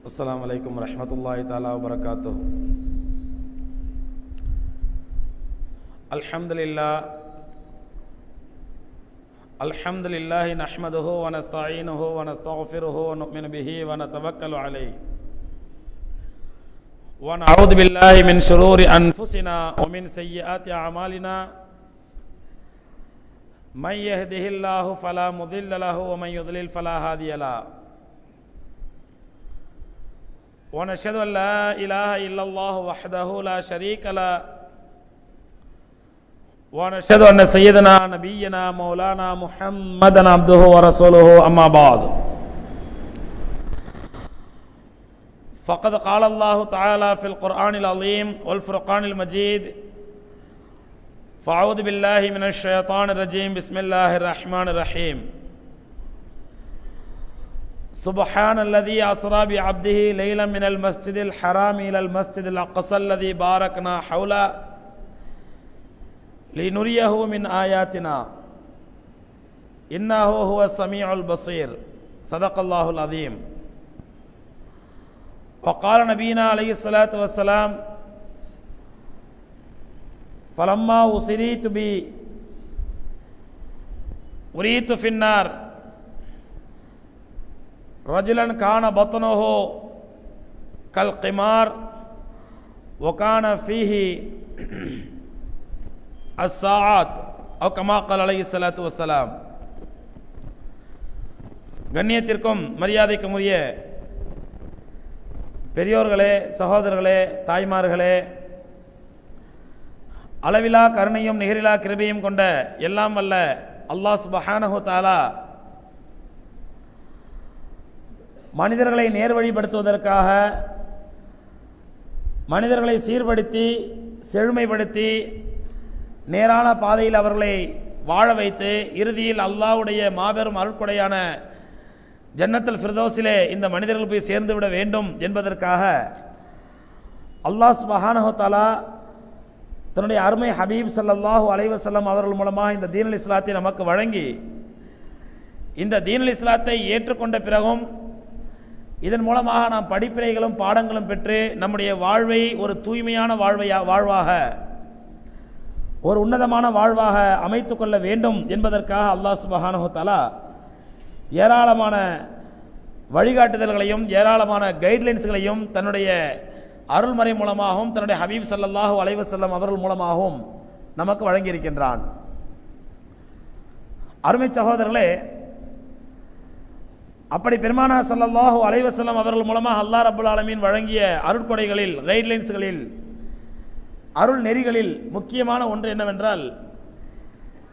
अस्सलामु अलैकुम रहमतुल्लाहि ताला व बरकातुहू। अल्हम्दुलिल्लाह नहमदुहु व नस्तईनुहु व नस्तगफिरुहु व नुमिनु बिही व नतवक्कलु अलैहि व नऊज़ु बिल्लाहि मिन शुरूरि अनफुसिना व मिन सय्यिआति अमालिना मन यहदिहिल्लाहु फला मुदिल्ल लहु व मन युद्लिल फला हादिय लहु ونشهد أن لا إله إلا الله وحده لا شريك له ونشهد أن سيدنا نبينا مولانا محمدا عبده ورسوله أما بعد فقد قال الله تعالى في القرآن العظيم والفرقان المجيد فأعوذ بالله من الشيطان الرجيم بسم الله الرحمن الرحيم سبحان الذي أسرى بعبده ليلا من المسجد الحرام إلى المسجد الأقصى الذي باركنا حوله لنريه من آياتنا إنه هو السميع البصير صدق الله العظيم. وقال نبينا عليه الصلاة والسلام فلما أسريت بي أريت في النار रजुलन कान बतनो हो कल क़िमार वकान फ़ीही अस्साअत और कमा क़ल अलैहिस्सलातु वस्सलाम. கண்ணியத்திற்கும் மரியாதைக்கும் உரிய பெரியோர்களே, சகோதரர்களே, தாய்மார்களே, அளவிலா கருணையும் நிகரிலா கிருபையும் கொண்ட எல்லாம் வல்ல அல்லாஹ் சுப்ஹானஹு வ தஆலா மனிதர்களை நேர்வழிப்படுத்துவதற்காக, மனிதர்களை சீர்படுத்தி செழுமைப்படுத்தி நேரான பாதையில் அவர்களை வாழ வைத்து இறுதியில் அல்லாஹ்வுடைய மாபெரும் அருட்கொடையான ஜன்னத்துல் ஃபிர்தௌஸிலே இந்த மனிதர்கள் போய் சேர்ந்து விட வேண்டும் என்பதற்காக அல்லாஹ் சுப்ஹானஹு வ தஆலா தன்னுடைய அருமை ஹபீப் ஸல்லல்லாஹு அலைஹி வஸல்லம் அவர்கள் மூலமாக இந்த தீனுல் இஸ்லாத்தை நமக்கு வழங்கி, இந்த தீனுல் இஸ்லாத்தை ஏற்றுக்கொண்ட பிறகும் இதன் மூலமாக நாம் படிப்பினைகளும் பாடங்களும் பெற்று நம்முடைய வாழ்வை ஒரு தூய்மையான வாழ்வாக, ஒரு உன்னதமான வாழ்வாக அமைத்துக் கொள்ள வேண்டும் என்பதற்காக அல்லாஹ் சுப்ஹானஹு வ தஆலா ஏராளமான வழிகாட்டுதல்களையும் ஏராளமான கைட்லைன்ஸ்களையும் தன்னுடைய அருள்மறை மூலமாகவும் தன்னுடைய ஹபீப் ஸல்லல்லாஹு அலைஹி வஸல்லம் அவர்கள் மூலமாகவும் நமக்கு வழங்கியிருக்கின்றான். அருமை சகோதரர்களே, அப்படி பெருமானா ஸல்லல்லாஹு அலைஹி வஸல்லம் அவர்கள் மூலமாக அல்லாஹ் ரப்பல் ஆலமீன் வழங்கிய அருட்கொடைகளில், கைட்லைன்ஸ்களில், அருள் நெறிகளில் முக்கியமான ஒன்று என்னவென்றால்,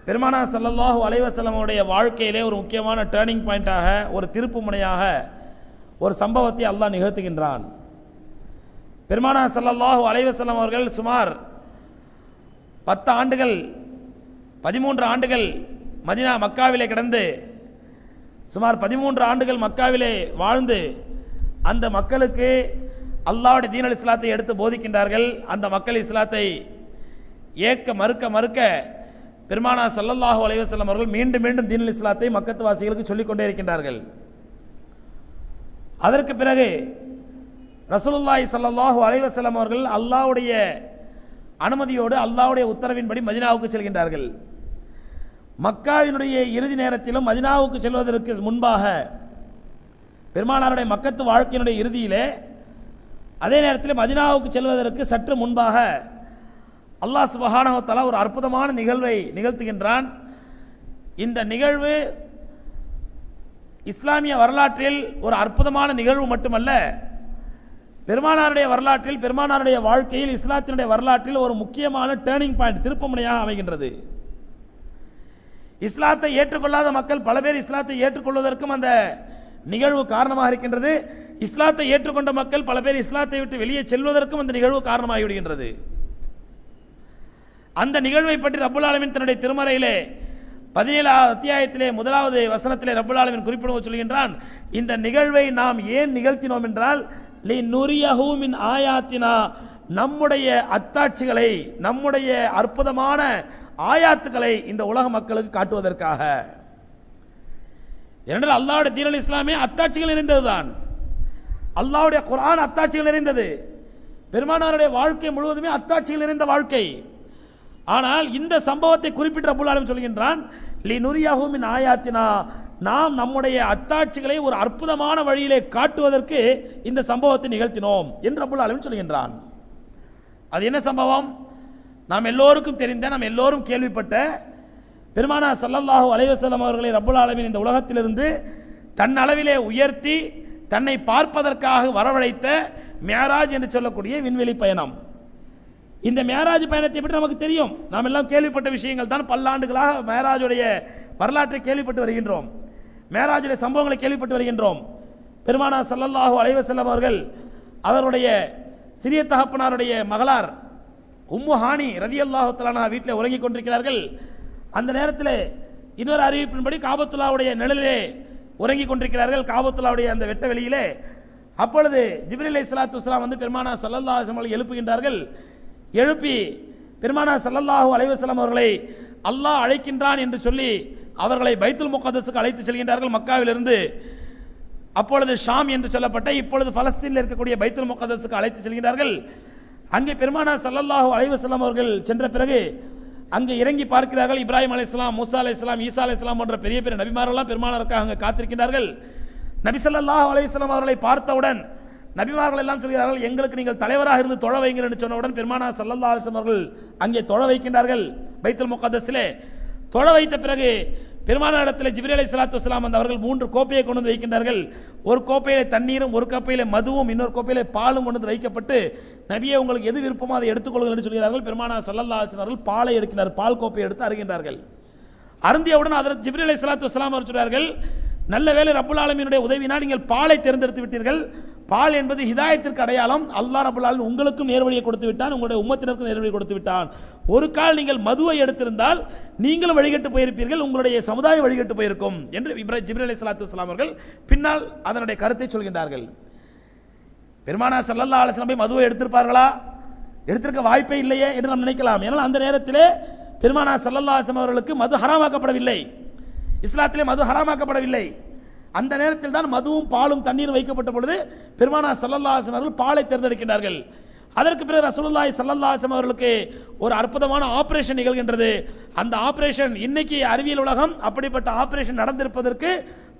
பெருமானா ஸல்லல்லாஹு அலைஹி வஸல்லம் அவருடைய வாழ்க்கையிலே ஒரு முக்கியமான டேர்னிங் பாயிண்டாக, ஒரு திருப்பு முனையாக ஒரு சம்பவத்தை அல்லாஹ் நிகழ்த்துகின்றான். பெருமானா ஸல்லல்லாஹு அலைஹி வஸல்லம் அவர்கள் சுமார் 10 ஆண்டுகள் 13 ஆண்டுகள் மக்காவிலே கிடந்து சுமார் 13 ஆண்டுகள் மக்காவிலே வாழ்ந்து அந்த மக்களுக்கு அல்லாஹ்வுடைய தீனுல் இஸ்லாத்தை எடுத்து போதிக்கின்றார்கள். அந்த மக்கள் இஸ்லாத்தை ஏற்க மறுக்க பெருமானா ஸல்லல்லாஹு அலைஹி வஸல்லம் அவர்கள் மீண்டும் மீண்டும் தீனுல் இஸ்லாத்தை மக்கத்து வாசிகளுக்கு சொல்லிக் கொண்டே இருக்கின்றார்கள். அதற்கு பிறகு ரசூலுல்லாஹி ஸல்லல்லாஹு அலைஹி வஸல்லம் அவர்கள் அல்லாஹ்வுடைய அனுமதியோடு அல்லாஹ்வுடைய உத்தரவின்படி மதீனாவுக்கு செல்கின்றார்கள். மக்காவினுடைய இறுதி நேரத்திலும் மதீனாவுக்கு செல்வதற்கு முன்பாக, பெருமானாருடைய மக்கத்து வாழ்க்கையினுடைய இறுதியிலே, அதே நேரத்தில் மதீனாவுக்கு செல்வதற்கு சற்று முன்பாக அல்லாஹ் சுப்ஹானஹு வ தஆலா ஒரு அற்புதமான நிகழ்வை நிகழ்த்துகின்றான். இந்த நிகழ்வு இஸ்லாமிய வரலாற்றில் ஒரு அற்புதமான நிகழ்வு மட்டுமல்ல, பெருமானாருடைய வரலாற்றில், பெருமானாருடைய வாழ்க்கையில், இஸ்லாத்தினுடைய வரலாற்றில் ஒரு முக்கியமான டேர்னிங் பாயிண்ட், திருப்புமுனையாக அமைகின்றது. இஸ்லாத்தை ஏற்றுக்கொள்ளாத மக்கள் பல பேர் இஸ்லாத்தை ஏற்றுக்கொள்வதற்கும் அந்த நிகழ்வு காரணமாக இருக்கின்றது. இஸ்லாத்தை ஏற்றுக்கொண்ட மக்கள் பல பேர் இஸ்லாத்தை விட்டு வெளியே செல்வதற்கும் அந்த நிகழ்வு காரணமாகி விடுகின்றது. அந்த நிகழ்வை பற்றி ரப்புல் ஆலமீன் தன்னுடைய திருமறையிலே 17 அத்தியாயத்திலே 1வது வசனத்திலே ரப்புல் ஆலமீன் குறிப்பிடுவது சொல்கின்றான், இந்த நிகழ்வை நாம் ஏன் நிகழ்த்தினோம் என்றால், லினுரியஹு மின் ஆயாத்தினா, நம்முடைய அத்தாட்சிகளை, நம்முடைய அற்புதமான ஆயாத்துக்களை இந்த உலக மக்களுக்கு காட்டுவதற்காக. ஏனென்றால் அல்லாஹ்வுடைய தீனுல் இஸ்லாமே அத்தாட்சிகள் நிறைந்ததுதான். அல்லாஹ்வுடைய குர்ஆன் அத்தாட்சிகள் நிறைந்தது. பெருமானாருடைய வாழ்க்கை முழுவதுமே அத்தாட்சிகள் நிறைந்த வாழ்க்கை. ஆனால் இந்த சம்பவத்தை குறிப்பிட்ட ரப்புல் ஆலமீன் சொல்கின்றான், லினுரியாஹு மின் ஆயாத்தினா, நாம் நம்முடைய அத்தாட்சிகளை ஒரு அற்புதமான வழியிலே காட்டுவதற்கு இந்த சம்பவத்தை நிகழ்த்தினோம் என்று ரப்புல் ஆலமீன் சொல்கின்றான். அது என்ன சம்பவம்? நாம் எல்லோருக்கும் தெரிந்த, நாம் எல்லோரும் கேள்விப்பட்ட பெருமானார் ஸல்லல்லாஹு அலைஹி வஸல்லம் அவர்களை ரப்புல் ஆலமீன் இந்த உலகத்திலிருந்து தன் அளவிலே உயர்த்தி தன்னை பார்ப்பதற்காக வரவழைத்த மியராஜ் என்று சொல்லக்கூடிய விண்வெளி பயணம். இந்த மியராஜ் பயணத்தை பற்றி நமக்கு தெரியும். நாம் எல்லாம் கேள்விப்பட்ட விஷயங்கள் தான். பல்லாண்டுகளாக மியராஜுடைய வரலாற்றை கேள்விப்பட்டு வருகின்றோம். மியராஜுடைய சம்பவங்களை கேள்விப்பட்டு வருகின்றோம். பெருமானார் ஸல்லல்லாஹு அலைஹி வஸல்லம் அவர்கள் அவருடைய சிறிய தகப்பனாருடைய மகளார் உம்மு ஹானி ரலியல்லாஹு தஆலா அன்ஹா வீட்டில் உறங்கிக் கொண்டிருக்கிறார்கள். அந்த நேரத்தில் இன்னொரு அறிவிப்பின்படி காபத்துல்லாவுடைய நிழலிலே உறங்கிக் கொண்டிருக்கிறார்கள், காபத்துல்லாவுடைய அந்த வெட்ட வெளியிலே. அப்பொழுது ஜிப்ரீல் அலைஹிஸ்ஸலாத்து வஸ்ஸலாம் வந்து பெருமானார் ஸல்லல்லாஹு அலைஹி வஸல்லம் எழுப்புகின்றார்கள். எழுப்பி பெருமானார் ஸல்லல்லாஹு அலைஹி வஸல்லம் அவர்களை அல்லாஹ் அழைக்கின்றான் என்று சொல்லி அவர்களை பைத்துல் முகத்தஸுக்கு அழைத்து செல்கின்றார்கள் மக்காவிலிருந்து. அப்பொழுது ஷாம் என்று சொல்லப்பட்ட இப்பொழுது பலஸ்தீனில் இருக்கக்கூடிய பைத்துல் முகத்தஸுக்கு அழைத்து செல்கின்றார்கள். அங்கே பெருமானார் ஸல்லல்லாஹு அலைஹி வஸல்லம் அவர்கள் சென்ற பிறகு அங்கே இறங்கி பார்க்கிறார்கள். இப்ராஹிம் அலைஹிஸ்ஸலாம், மூசா அலைஹிஸ்ஸலாம், ஈசா அலைஹிஸ்ஸலாம் போன்ற பெரிய பெரிய நபிமாரெல்லாம் பெருமானாருக்காக அங்கே காத்திருக்கின்றார்கள். நபி ஸல்லல்லாஹு அலைஹி வஸல்லம் அவர்களை பார்த்தவுடன் நபிமார்கள் எல்லாம் சொல்கிறார்கள், எங்களுக்கு நீங்கள் தலைவராக இருந்து தொழ வைங்கள் என்று சொன்னவுடன் பெருமானார் ஸல்லல்லாஹு அலைஹி வஸல்லம் அவர்கள் அங்கே தொழ வைக்கின்றார்கள். பைத்துல் முகத்தஸிலே தொழ வைத்த பிறகு பெருமானாரிடத்தில் ஜிப்ரீல் அலைஹிஸ்ஸலாத்து வஸ்ஸலாம் வந்து அவர்கள் 3 கோப்பையை கொண்டு வந்து வைக்கின்றார்கள். ஒரு கோப்பையிலே தண்ணீரும், ஒரு கோப்பையிலே மதுவும், இன்னொரு கோப்பையிலே பாலும் கொண்டு வந்து வைக்கப்பட்டு, நபியே உங்களுக்கு எது விருப்பமோ அதை எடுத்துக்கொள்ளுங்கள் என்று சொல்கிறார்கள். பெருமானார் ஸல்லல்லாஹு அலைஹி வஸல்லம் அவர்கள் பாலை எடுக்கிறார், பால் கோப்பையை எடுத்து அருகின்றார்கள். அருந்தியவுடன் ஹஜ்ரத் ஜிப்ரீல் அலைஹிஸ்ஸலாத்து வஸ்ஸலாம் அவர் சொல்கிறார்கள், நல்ல வேளை ரப்புல் ஆலமீனுடைய உதவினால் நீங்கள் பாலை தேர்ந்தெடுத்து விட்டீர்கள். பால் என்பது ஹிதாயத்திற்கு அடையாளம். அல்லாஹ் ரப்புல் ஆலமீன் உங்களுக்கும் நேர்வழியை கொடுத்து விட்டான், உங்களுடைய உம்மத்தினருக்கும் நேர்வழியை கொடுத்து விட்டான். ஒரு கால் நீங்கள் மதுவை எடுத்திருந்தால் நீங்களும் வழிகட்டு போயிருப்பீர்கள், உங்களுடைய சமுதாயம் வழிகட்டு போயிருக்கும் என்று ஜிப்ரீல் அலைஹிஸ்ஸலாத்து வஸ்ஸலாம் அவர்கள் பின்னால் அதனுடைய கருத்தை சொல்கின்றார்கள். பெருமானார் ஸல்லல்லாஹு அலைஹி வஸல்லம் மதுவை எடுத்திருப்பார்களா? எடுத்திருக்க வாய்ப்பே இல்லையே என்று நாம் நினைக்கலாம். ஏனால் அந்த நேரத்திலே பெருமானார் ஸல்லல்லாஹு அலைஹி வஸல்லம் அவர்களுக்கு மது ஹராமாக்கப்படவில்லை, இஸ்லாத்திலே மது ஹராமாக்கப்படவில்லை. அந்த நேரத்தில் தான் மதுவும் பாலும் தண்ணீரும் வைக்கப்பட்ட பொழுது பெருமானார் ஸல்லல்லாஹு அலைஹி வஸல்லம் அவர்கள் பாலை தேர்ந்தெடுக்கின்றார்கள். அதற்கு பிறகு ரசூலுல்லாஹி ஸல்லல்லாஹு அலைஹி வஸல்லம் அவர்களுக்கு ஒரு அற்புதமான ஆபரேஷன் நிகழ்கின்றது. அந்த ஆபரேஷன், இன்னைக்கு அறிவியல் உலகம் அப்படிப்பட்ட ஆபரேஷன் நடந்திருப்பதற்கு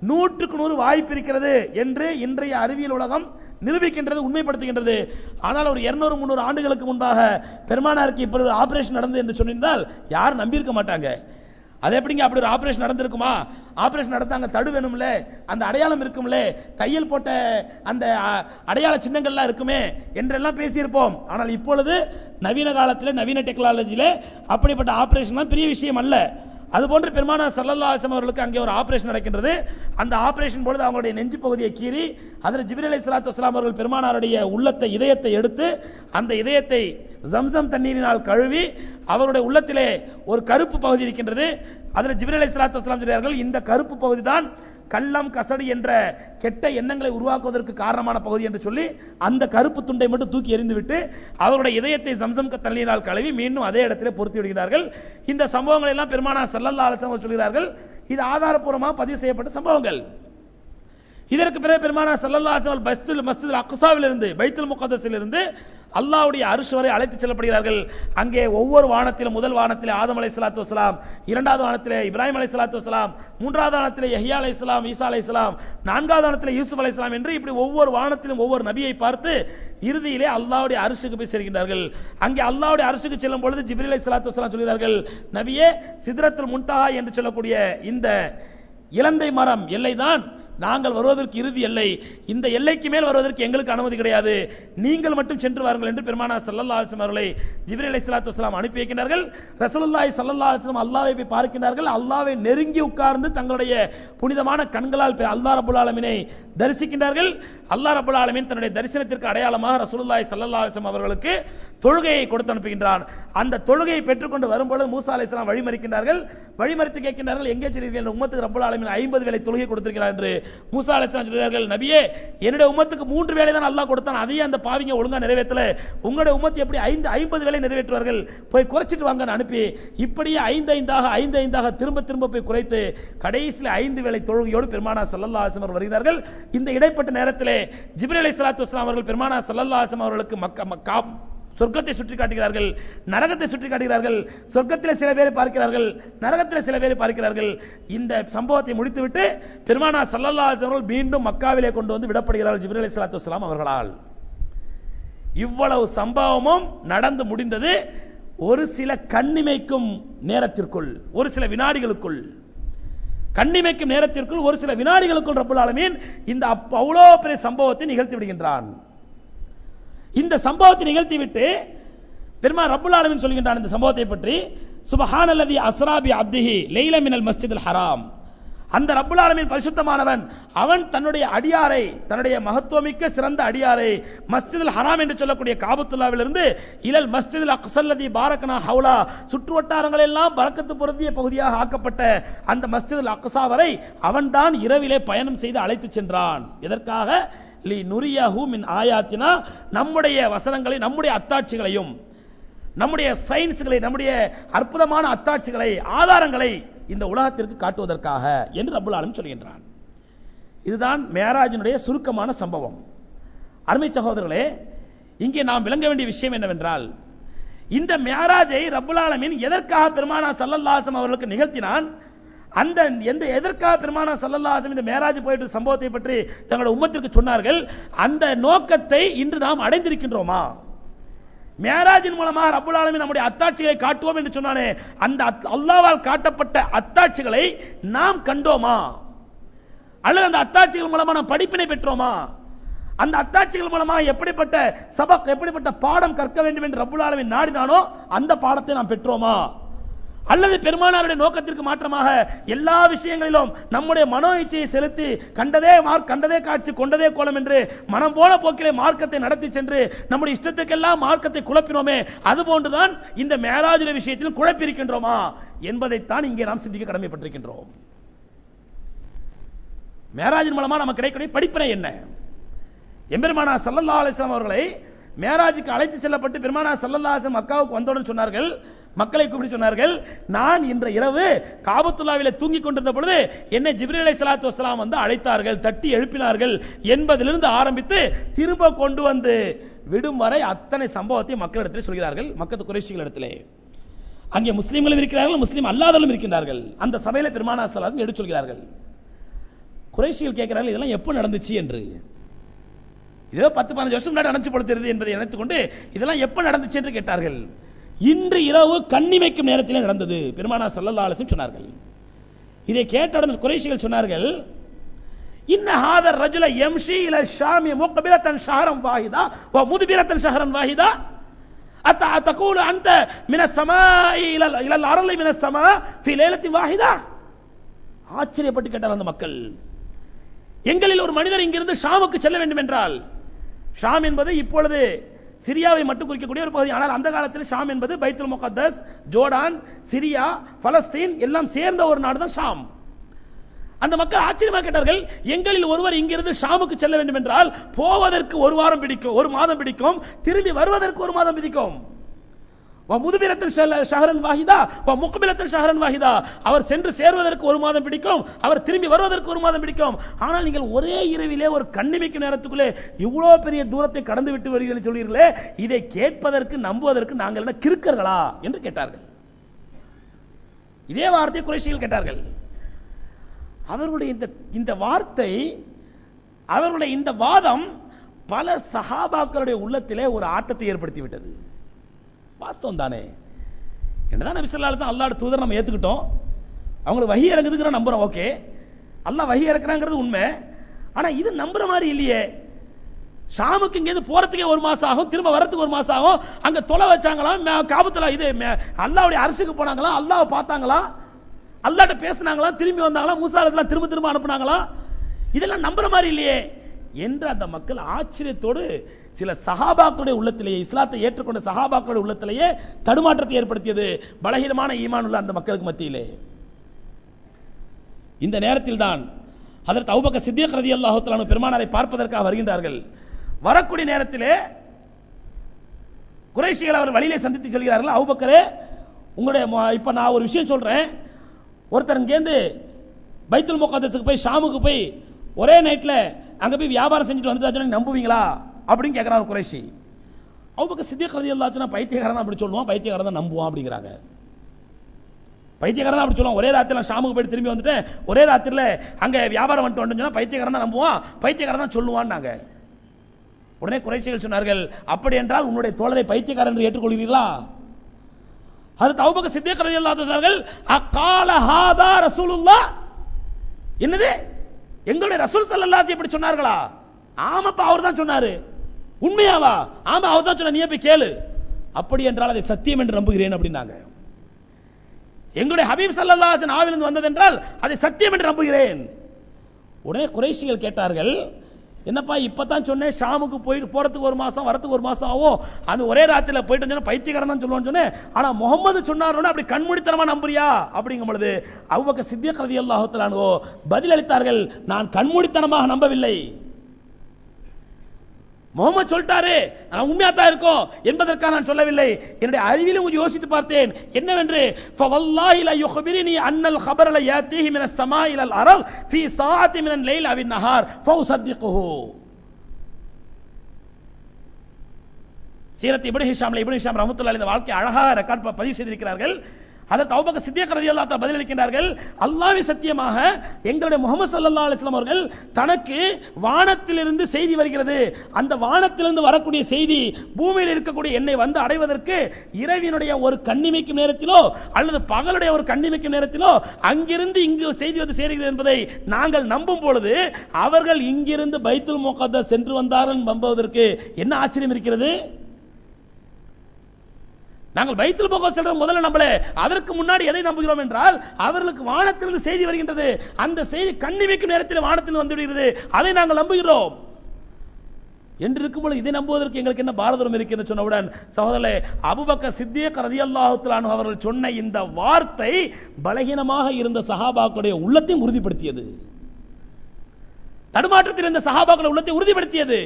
100க்கு 100 வாய்ப்பு இருக்கிறது என்று இன்றைய அறிவியல் உலகம் நிரூபிக்கின்றது, உண்மைப்படுத்துகின்றது. ஆனால் ஒரு 200-300 ஆண்டுகளுக்கு முன்பாக பெருமானாருக்கு இப்படி ஒரு ஆபரேஷன் நடந்தது என்று சொன்னிருந்தால் யாரும் நம்பியிருக்க மாட்டாங்க. அது எப்படிங்க அப்படி ஒரு ஆபரேஷன் நடந்திருக்குமா? ஆபரேஷன் நடந்தாங்க, தடு வேணும்ல, அந்த அடையாளம் இருக்கும்ல, தையல் போட்ட அந்த அடையாள சின்னங்கள்லாம் இருக்குமே என்றெல்லாம் பேசியிருப்போம். ஆனால் இப்பொழுது நவீன காலத்தில், நவீன டெக்னாலஜியில் அப்படிப்பட்ட ஆபரேஷன்லாம் பெரிய விஷயம் அல்ல. அதுபோன்று பெருமானார் ஸல்லல்லாஹு அலைஹி வஸல்லம் அவர்களுக்கு அங்கே ஒரு ஆபரேஷன் நடக்கின்றது. அந்த ஆபரேஷன் பொழுது அவங்களுடைய நெஞ்சு பகுதியை கீறி அதில் ஜிப்ரீல் அலைஹிஸ்ஸலாத்து வஸ்ஸலாம் அவர்கள் பெருமானாருடைய உள்ளத்தை, இதயத்தை எடுத்து அந்த இதயத்தை ஜம்சம் தண்ணீரினால் கழுவி அவருடைய உள்ளத்திலே ஒரு கருப்பு பகுதி இருக்கின்றது. அதில் ஜிப்ரீல் அலைஹிஸ்ஸலாத்து வஸ்ஸலாம் சொல்கிறார்கள், இந்த கருப்பு பகுதி தான் கள்ளம், கசடு என்ற கெட்ட எண்ணங்களை உருவாக்குவதற்கு காரணமான பகுதி என்று சொல்லி அந்த கருப்பு துண்டை மட்டும் தூக்கி எறிந்துவிட்டு அவருடைய இதயத்தை ஜம்சம் தண்ணீரால் கழுவி மீண்டும் அதே இடத்திலே பொருத்தி விடுகிறார்கள். இந்த சம்பவங்கள் எல்லாம் பெருமானார் ஸல்லல்லாஹு அலைஹி வஸல்லம் சொல்கிறார்கள், இது ஆதாரப்பூர்வமாக பதிவு செய்யப்பட்ட சம்பவங்கள். இதற்கு பிறகு பெருமானார் ஸல்லல்லாஹு அலைஹி வஸல்லம் மஸ்ஜிதுல் அக்ஸாவிலிருந்து, பைத்துல் முகத்தஸிலிருந்து அல்லாஹ்வுடைய அர்ஷ் வரை அழைத்து செல்லப்படுகிறார்கள். அங்கே ஒவ்வொரு வானத்திலும், முதல் வானத்திலே ஆதம் அலைஹிஸ்ஸலாத்து வஸ்ஸலாம், இரண்டாவது வானத்திலே இப்ராஹிம் அலைஹிஸ்ஸலாத்து வஸ்ஸலாம், மூன்றாவது வானத்திலே யஹ்யா அலைஹிஸ்ஸலாம், ஈசா அலைஹிஸ்ஸலாம், நான்காவது வானத்திலே யூசுப் அலைஹிஸ்ஸலாம் என்று இப்படி ஒவ்வொரு வானத்திலும் ஒவ்வொரு நபியை பார்த்து இறுதியிலே அல்லாஹ்வுடைய அர்ஷுக்கு போய் சேர்கிறார்கள். அங்கே அல்லாஹ்வுடைய அர்ஷுக்கு செல்லும் பொழுது ஜிப்ரீல் அலைஹிஸ்ஸலாத்து வஸ்ஸலாம் சொல்கிறார்கள், நபியே, சித்ரத்துல் முன்தஹா என்று சொல்லக்கூடிய இந்த இலந்தை மரம் எல்லைதான் நாங்கள் வருவதற்கு இறுதி எல்லை, இந்த எல்லைக்கு மேல் வருவதற்கு எங்களுக்கு அனுமதி கிடையாது, நீங்கள் மட்டும் சென்று வாருங்கள் என்று பெருமானார் ஸல்லல்லாஹு அலைஹி வஸல்லம் அவர்களை ஜிப்ரீல் அலைஹிஸ்ஸலாத்து வஸ்ஸலாம் அனுப்பி வைக்கின்றார்கள். ரசூலுல்லாஹி ஸல்லல்லாஹு அலைஹி வஸல்லம் அல்லாஹ்வை போய் பார்க்கின்றார்கள். அல்லாஹ்வை நெருங்கி உட்கார்ந்து தங்களுடைய புனிதமான கண்களால் அல்லாஹ் ரப்பல் ஆலமீனை தரிசிக்கின்றார்கள். அல்லாஹ் ரப்பல் ஆலமீன் தன்னுடைய தரிசனத்திற்கு அடையாளமாக ரசூலுல்லாஹி ஸல்லல்லாஹு அலைஹி வஸல்லம் அவர்களுக்கு தொழுகையை கொடுத்து அனுப்புகின்றான். அந்த தொழுகையை பெற்றுக்கொண்டு வரும்போது மூசா அலைஹிஸ்ஸலாம் வழிமறிக்கின்றார்கள். வழிமறித்து கேட்கின்றார்கள், எங்கே செல்கிறீர்கள்? உம்மத்துக்கு ரப்பல் ஆலமீன் 50 வேளை தொழுகை கொடுத்திருக்கிறார் என்று. மூசா அலைஹிஸ்ஸலாம் சொல்கிறார்கள், நபியே என்னுடைய உம்மத்துக்கு 3 வேளை தான் அல்லாஹ் கொடுத்தான், அதையே அந்த பாவிங்க ஒழுங்கா நிறைவேற்றல, உங்களுடைய உம்மத்து எப்படி 50 வேளை நிறைவேற்றுவார்கள், போய் குறைச்சிட்டு வாங்கன்னு அனுப்பி இப்படியே 5 திரும்ப திரும்ப போய் குறைத்து கடைசியில் 5 வேளை தொழுகையோடு பெருமானார் ஸல்லல்லாஹு அலைஹி வஸல்லம் வருகிறார்கள். இந்த இடைப்பட்ட நேரத்திலே ஜிப்ரீல் அலைஹிஸ்ஸலாத்து வஸலாம் அவர்கள் பெருமானார் ஸல்லல்லாஹு அலைஹி வஸல்லம் அவர்களுக்கு சொர்க்கத்தை சுற்றி காட்டுகிறார்கள், நரகத்தை சுற்றி காட்டுகிறார்கள். சொர்க்கத்தில் சில பேரை பார்க்கிறார்கள், நரகத்தில் சில பேரை பார்க்கிறார்கள். இந்த சம்பவத்தை முடித்துவிட்டு பெருமானார் ஸல்லல்லாஹு அலைஹி வஸல்லம் மீண்டும் மக்காவிலே கொண்டு வந்து விடப்படுகிறார்கள் ஜிப்ரீல் அலைஹிஸ்ஸலாத்து வஸலாம் அவர்களால். இவ்வளவு சம்பவமும் நடந்து முடிந்தது ஒரு சில கண்ணிமைக்கும் நேரத்திற்குள், ஒரு சில வினாடிகளுக்குள். கண்ணிமைக்கும் நேரத்திற்குள் ஒரு சில வினாடிகளுக்குள் ரப்பல் ஆலமீன் இந்த அவ்வளோ பெரிய சம்பவத்தை நிகழ்த்தி விடுகின்றான். இந்த சம்பவத்தை நிகழ்த்திவிட்டு பெருமாள் ரப்புல் ஆலமீன் சொல்கின்றான் இந்த சம்பவத்தை பற்றி, சுப்ஹானல்லதி அஸ்ரா பி அப்திஹி லைலா மினல் மஸ்ஜிதில் ஹராம். அந்த ரப்புல் ஆலமீன் பரிசுத்தமானவன், அவன் தன்னுடைய அடியாரை, தன்னுடைய மகத்துவமிக்க சிறந்த அடியாரை மஸ்ஜிதுல் ஹராம் என்று சொல்லக்கூடிய காபத்துல்லாவிலிருந்து இலல் மஸ்ஜிதுல் அக்ஸல்லதி பாரக்னா ஹவுலா, சுற்றுவட்டாரங்கள் எல்லாம் பரக்கத்து பொருந்திய பகுதியாக ஆக்கப்பட்ட அந்த மஸ்ஜிதுல் அக்ஸா வரை அவன்தான் இரவிலே பயணம் செய்து அழைத்து சென்றான். எதற்காக? லி நுரியாஹு மின் ஆயாத்தினா, நம்முடைய வசனங்களை, நம்முடைய அத்தாட்சிகளையும், நம்முடைய சயின்ஸ்களை, நம்முடைய அற்புதமான அத்தாட்சிகளை, ஆதாரங்களை இந்த உலகத்திற்கு காட்டுவதற்காக என்று ரப்புல் ஆலமீன் சொல்கின்றான். இதுதான் மேராஜினுடைய சுருக்கமான சம்பவம். அருமை சகோதரர்களே, இங்கே நாம் விளங்க வேண்டிய விஷயம் என்னவென்றால், இந்த மேராஜை ரப்புல் ஆலமீன் எதற்காக பெருமானார் ஸல்லல்லாஹு அலைஹி வஸல்லம் அவர்களுக்கு நிகழ்த்தினான், அந்த எதற்காக பெருமானார் ஸல்லல்லாஹு அலைஹி வஸல்லம் இந்த மேராஜ் போயிட்டு சம்பவத்தை பற்றி தங்களுடைய உம்மத்திற்கு சொன்னார்கள், அந்த நோக்கத்தை இன்று நாம் அடைந்திருக்கின்றோமா? மேராஜின் மூலமாக ரப்புல் ஆலமீன் நம்முடைய அத்தாட்சிகளை காட்டுவோம் என்று சொன்னானே, அந்த அல்லாஹ்வால் காட்டப்பட்ட அத்தாட்சிகளை நாம் கண்டோமா? அல்லது அந்த அத்தாட்சிகள் மூலமாக நாம் படிப்பினை பெற்றோமா? அந்த அத்தாட்சிகள் மூலமாக எப்படிப்பட்ட சபக், எப்படிப்பட்ட பாடம் கற்க வேண்டும் என்று ரப்புல் ஆலமீன் நாடினானோ அந்த பாடத்தை நாம் பெற்றோமா? அல்லது பெருமானாருடைய நோக்கத்திற்கு மாற்றமாக எல்லா விஷயங்களிலும் நம்முடைய மனோ இச்சையை செலுத்தி கண்டதே காட்சி கொண்டதே கோலம் என்று மனம் போன போக்கிலே மார்க்கத்தை நடத்தி சென்று நம்முடைய இஷ்டத்துக்கெல்லாம் மார்க்கத்தை குழப்பினோமே, அதுபோன்றுதான் இந்த மேராஜுடைய விஷயத்தில் குழப்பியிருக்கின்றோமா என்பதைத்தான் இங்கே நாம் சிந்திக்க கடமைப்பட்டிருக்கின்றோம். மேராஜின் மூலமா நமக்கு கிடைக்கக்கூடிய படிப்பினை என்ன? எம்பெருமானார் ஸல்லல்லாஹு அலைஹி வஸல்லம் அவர்களை மேராஜுக்கு அழைத்து செல்லப்பட்டு பெருமானார் ஸல்லல்லாஹு அலைஹி வஸல்லம் மக்காவுக்கு வந்தவுடன் சொன்னார்கள், மக்களை கூப்பிட்டு சொன்னார்கள், நான் இன்று இரவு காபத்துல்லாவிலே தூங்கிக் கொண்டிருந்த பொழுது என்னை ஜிப்ரீல் அலைஹிஸ்ஸலாத்து வஸலாம் வந்து அழைத்தார்கள், தட்டி எழுப்பினார்கள் என்பதிலிருந்து ஆரம்பித்து திரும்ப கொண்டு வந்து விடும் வரை அத்தனை சம்பவத்தை மக்களிடத்தில் சொல்கிறார்கள். மக்கத்து குறைஷிகள் இடத்திலே, அங்கே முஸ்லீம்களும் இருக்கிறார்கள், முஸ்லீம் அல்லாதவர்களும் இருக்கின்றார்கள். அந்த சபையில பெருமானார் ஸல்லல்லாஹு அலைஹி வஸல்லம் எடுத்து சொல்கிறார்கள். குறைஷிகள் கேட்கிறார்கள், இதெல்லாம் எப்போ நடந்துச்சு என்று. இதோ 10-15 வருஷம் முன்னாடி நடந்து பொழுது என்பதை நினைத்துக் கொண்டு இதெல்லாம் எப்போ நடந்துச்சு என்று கேட்டார்கள். இன்று இரவு கண்ணிமைக்கும் நேரத்தில் நடந்தது பெருமானார் ஸல்லல்லாஹு அலைஹி வஸல்லம் சொன்னார்கள். இதை கேட்டவுடன் குறைஷிகள் சொன்னார்கள், இன்ன ஹாதர் ரஜுல யம்ஷி இல ஷாமி முக்பிலத்தன் ஷஹரன் வாஹிதா வ முத்பிரத்தன் ஷஹரன் வாஹிதா அத்தகூலு அன்த மின ஸமாஇ இலல் அர்லி மின ஸமா ஃபீ லைலத்தின் வாஹிதா. ஆச்சரியப்பட்டு கேட்டார் அந்த மக்கள், எங்களில் ஒரு மனிதர் இங்கிருந்து ஷாமுக்கு செல்ல வேண்டும் என்றால், ஷாம் என்பது இப்பொழுது சிரியாவை மட்டும் குறிக்கக்கூடிய ஒரு பகுதி, ஆனால் அந்த காலத்தில் ஷாம் என்பது பைத்துல் முகத்தஸ், ஜோர்டான், சிரியா, பலஸ்தீன் எல்லாம் சேர்ந்த ஒரு நாடு தான் ஷாம். அந்த மக்கள் ஆச்சரியமாக கேட்டார்கள், எங்களில் ஒருவர் இங்கிருந்து ஷாமுக்கு செல்ல வேண்டும் என்றால் போவதற்கு 1 வாரம் பிடிக்கும், 1 மாதம் பிடிக்கும், திரும்பி வருவதற்கு 1 மாதம் பிடிக்கும். அவர் சென்று சேர்வதற்கு 1 மாதம் பிடிக்கும், அவர் திரும்பி வருவதற்கு 1 மாதம் பிடிக்கும். ஆனால் நீங்கள் ஒரே இரவிலே ஒரு கண்ணிமைக்கும் நேரத்துக்குள்ளே இவ்வளவு பெரிய தூரத்தை கடந்து விட்டு வருகிறீர்கள் சொல்கிறீர்களே, இதை கேட்பதற்கு நம்புவதற்கு நாங்கள் என்ன கிறுக்கர்களா என்று கேட்டார்கள். இதே வார்த்தை குறைஷிகள் கேட்டார்கள். அவர்களுடைய இந்த வார்த்தை, அவர்களுடைய இந்த வாதம் பல சஹாபாக்களுடைய உள்ளத்திலே ஒரு ஆட்டத்தை ஏற்படுத்தி விட்டது. வாஸ்தவம் தானே? என்னதான் நபி ஸல்லல்லாஹு அலைஹி வஸல்லம் அல்லாஹ்வுடைய தூதர் நம்ம ஏத்துக்கிட்டோம், அவங்களுக்கு வஹி இறங்குதுங்கிற நம்புறோம், ஓகே, அல்லாஹ் வஹி இறக்குறாங்கிறது உண்மை. ஆனா இது நம்புற மாதிரி இல்லையே. ஷாமுக்கு இங்கேருந்து போறதுக்கே 1 மாசம் ஆகும், திரும்ப வரதுக்கு 1 மாசம் ஆகும். அங்க தொலை வச்சாங்களாம், காபத்துல இது அல்லாஹ்வுடைய அரசுக்கு போனாங்களா, அல்லாஹ் பார்த்தாங்களா, அல்லாஹ்ட்ட பேசினாங்களா, திரும்பி வந்தாங்களா, மூசா அலைஹிஸ்ஸலாம் திரும்ப அனுப்புனாங்களா, இதெல்லாம் நம்புற மாதிரி இல்லையே என்று அந்த மக்கள் ஆச்சரியத்தோடு சில சஹாபாக்களுடைய உள்ளத்திலேயே, இஸ்லாத்தை ஏற்றுக்கொண்ட சஹாபாக்களுடைய உள்ளத்திலேயே தடுமாற்றத்தை ஏற்படுத்தியது பலகீனமான ஈமான் உள்ள அந்த மக்களுக்கு மத்தியிலே. இந்த நேரத்தில் தான் ஹஜ்ரத் அபூபக்கர் சித்திக் ரலியல்லாஹு தஆலா அன்ஹு பெருமானாரை பார்ப்பதற்காக வருகின்றார்கள். வரக்கூடிய நேரத்திலே குறைஷிகள் அவர் வழியிலே சந்தித்து சொல்கிறார்கள், அபூபக்கரே உங்களுடைய இப்ப நான் ஒரு விஷயம் சொல்றேன், ஒருத்தர் இங்கேருந்து பைத்துல் முகத்தஸுக்கு போய் ஷாமுக்கு போய் ஒரே நைட்ல அங்க போய் வியாபாரம் செஞ்சுட்டு வந்துட்டு நம்புவீங்களா அப்படின்னு கேட்கிறாரு குறைஷி. அபூபக்கர் சித்திக் ரலியல்லாஹு தஆலா பைத்தியக்காரன் அப்படி சொல்லுவான், பைத்தியக்காரன் தான் நம்புவான் அப்படிங்கிறாங்க. பைத்தியக்காரன் அப்படி சொல்லுவான், ஒரே ராத்திரில ஷாமுக்கு போய் திரும்பி வந்துட்டேன், ஒரே ராத்திரில அங்க வியாபாரம் வந்துட்டு சொன்னா பைத்தியக்காரன் தான் நம்புவான், பைத்தியக்காரன் தான் சொல்லுவான்னாங்க. உடனே குறைஷிகள் சொன்னார்கள், அப்படி என்றால் உன்னுடைய தோழரை பைத்தியக்காரன் என்று ஏற்றுக்கொள்கிறீர்களா? ஹஜ்ரத் அபூபக்கர் சித்திக் ரலியல்லாஹு அன்ஹு சொன்னார்கள், அகால ஹாதா ரசூலுல்லாஹ், என்னது எங்களுடைய ரசூல் ஸல்லல்லாஹு அலைஹி இப்படி சொன்னார்களா? ஆமாப்பா அவர் தான் சொன்னாரு. உண்மையாவா? ஆமா அவர் தான் சொன்னார், நீ போய் கேளு. அப்படி என்றால் அதை சத்தியம் என்று நம்புகிறேன் அப்படின்னாங்க. எங்களுடைய ஹபீப் ஸல்லல்லாஹு அலைஹி வஸல்லம் ஆவிலிருந்து வந்தது என்றால் அதை சத்தியம் என்று நம்புகிறேன். உடனே குறைஷிகள் கேட்டார்கள், என்னப்பா இப்பதான் சொன்னேன் ஷாமுக்கு போயிட்டு போறதுக்கு ஒரு மாசம் வரதுக்கு ஒரு மாசம் ஆகும், அந்த ஒரே ராத்திரில போயிட்டு சொன்னா பைத்தியக்காரன் தான் சொல்லுவான்னு சொன்னேன், ஆனா முகமது சொன்னாரோன்னு அப்படி கண்மூடித்தனமா நம்புறியா அப்படிங்கும் பொழுது அபூபக்கர் சித்திக் ரலியல்லாஹு தஆலா அன்ஹு பதில் அளித்தார்கள், நான் கண்மூடித்தனமாக நம்பவில்லை, முகமது சொல்லிட்டாரு நான் உண்மையா தான் இருக்கோம் என்பதற்காக நான் சொல்லவில்லை, என்னுடைய அறிவிலும் கொஞ்சம் யோசித்து பார்த்தேன். என்னவென்று ஃபவல்லாஹி லா யுக்பிரினி அன்னல் கபர லா யாதீஹி மினஸ் ஸமாஇ இலல் அர்த் ஃபீ ஸாஅத்தி மினல் லைல் அவ் நஹார் ஃபௌஸத்திகுஹு. சீரத் இப்னு ஹிஷாம் ரஹ்மத்துல்லாஹி இந்த வாழ்க்கை அழகாக ரெக்கார்ட் பதிவு செய்திருக்கிறார்கள். ஹஜ்ரத் அபூபக்கர் சித்திக் ரலியல்லாஹு தஆலா பதிலளிக்கின்றார்கள், அல்லாஹ்வே சத்தியமாக எங்களுடைய முஹம்மது ஸல்லல்லாஹு அலைஹி வஸல்லம் அவர்கள் தனக்கு வானத்திலிருந்து செய்தி வருகிறது, அந்த வானத்திலிருந்து வரக்கூடிய செய்தி பூமியில் இருக்கக்கூடிய என்னை வந்து அடைவதற்கு இரவினுடைய ஒரு கண்ணிமைக்கும் நேரத்திலோ அல்லது பகலுடைய ஒரு கண்ணிமைக்கும் நேரத்திலோ அங்கிருந்து இங்கு செய்தி வந்து சேருகிறது என்பதை நாங்கள் நம்பும் பொழுது அவர்கள் இங்கிருந்து பைத்துல் முகத்தஸ் சென்று வந்தார்கள் நம்புவதற்கு என்ன ஆச்சரியம் இருக்கிறது? நாங்கள் பைத்துல் முகத்தஸ் சென்ற முதல்ல நம்பல, அதற்கு முன்னாடி எதை நம்புகிறோம் என்றால் அவர்களுக்கு வானத்திலிருந்து செய்தி வருகின்றது, அந்த செய்தி கண்ணிமைக்கும் நேரத்தில் வானத்தில் வந்து விடுகிறது, அதை நாங்கள் நம்புகிறோம் என்று இருக்கும்போது இதை நம்புவதற்கு எங்களுக்கு என்ன பாரதம் இருக்கிறது சொன்னவுடன் சகோதரர்களே, அபூபக்கர் சித்திக் ரலியல்லாஹு தஆலா அன்ஹு அவர்கள் சொன்ன இந்த வார்த்தை பலகீனமாக இருந்த சஹாபாக்களுடைய உள்ளத்தை உறுதிப்படுத்தியது, தடுமாற்றத்தில் இருந்த சஹாபாக்களுடைய உள்ளத்தை உறுதிப்படுத்தியது.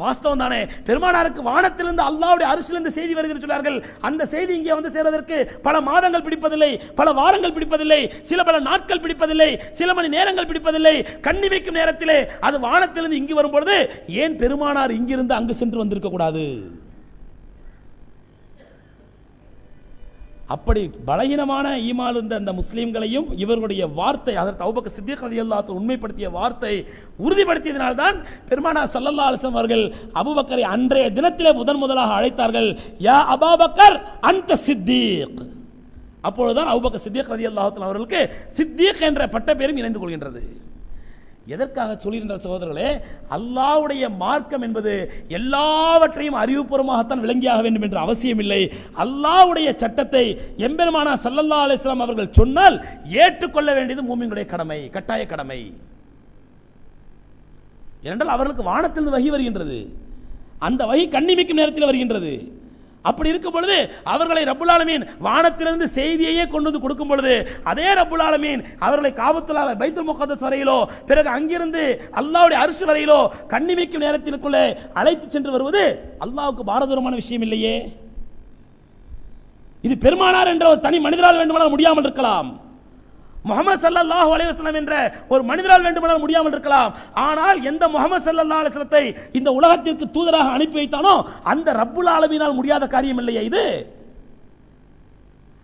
வாஸ்தவம் தானே, பெருமானாருக்கு வானத்திலிருந்து அல்லாஹ்வுடைய அரிசிலிருந்து செய்தி வருகிறது சொல்றார்கள், அந்த செய்தி இங்கே வந்து சேர்வதற்கு பல மாதங்கள் பிடிப்பதில்லை, பல வாரங்கள் பிடிப்பதில்லை, சில பல நாட்கள் பிடிப்பதில்லை, சில மணி நேரங்கள் பிடிப்பதில்லை, கண்ணிமைக்கும் நேரத்திலே அது வானத்திலிருந்து இங்கு வரும்பொழுது ஏன் பெருமானார் இங்கிருந்து அங்கு சென்று வந்திருக்க கூடாது? அப்படி பலகீனமான ஈமான் இருந்த அந்த முஸ்லிம்களையும் இவர்களுடைய வார்த்தை ஹஜ்ரத் அபூபக்கர் சித்திக் ரலியல்லாஹு அன்ஹு உண்மைப்படுத்திய வார்த்தை உறுதிப்படுத்தியதனால்தான் பெருமானார் ஸல்லல்லாஹு அலைஹி வஸல்லம் அவர்கள் அபூபக்கரை அன்றைய தினத்திலே முதலாக அழைத்தார்கள், யா அபூபக்கர் அன்த சித்தீக். அப்பொழுதுதான் அபூபக்கர் சித்திக் ரலியல்லாஹு அன்ஹு அவர்களுக்கு சித்தீக் என்ற பட்ட பெயரும் இணைந்து கொள்கின்றது. எதற்காக சொல்கின்ற சகோதரர்களே, அல்லாஹ்வுடைய மார்க்கம் என்பது எல்லாவற்றையும் அறிவுபூர்வமாகத்தான் விளங்கியாக வேண்டும் என்ற அவசியம் இல்லை. அல்லாஹ்வுடைய சட்டத்தை எம்பெருமானார் ஸல்லல்லாஹு அலைஹி வஸல்லம் அவர்கள் சொன்னால் ஏற்றுக்கொள்ள வேண்டியது மூமின்களுடைய கடமை, கட்டாய கடமை. ஏனென்றால் அவர்களுக்கு வானத்திலிருந்து வஹி வருகின்றது, அந்த வஹி கண்ணிமைக்கும் நேரத்தில் வருகின்றது. அப்படி இருக்கும் பொழுது அவர்களை ரப்புல் ஆலமீன் வானத்திலிருந்து செய்தியையே கொண்டு வந்து கொடுக்கும் பொழுது அதே ரப்புல் ஆலமீன் அவர்களை காபத்துல்லா பைத்துல் முகத்தஸ் வரையிலோ பிறகு அங்கிருந்து அல்லாஹ்வுடைய அர்ஷ் வரையிலோ கண்ணிமைக்கும் நேரத்திற்குள்ளே அழைத்து சென்று வருவது அல்லாஹ்வுக்கு பாரதூரமான விஷயம் இல்லையே. இது பெருமானார் என்ற ஒரு தனி மனிதரால் வேண்டுமானால் முடியாமல் இருக்கலாம், முஹம்மது ஸல்லல்லாஹு அலைஹி வஸல்லம் என்ற ஒரு மனிதரால் வேண்டுமானால் முடியாமல் இருக்கலாம். ஆனால் எந்த முஹம்மது ஸல்லல்லாஹு அலைஹி வஸல்லத்தை இந்த உலகத்திற்கு தூதராக அனுப்பி வைத்தானோ அந்த ரப்புல் ஆலமீனால் முடியாத காரியம் இல்லையா இது?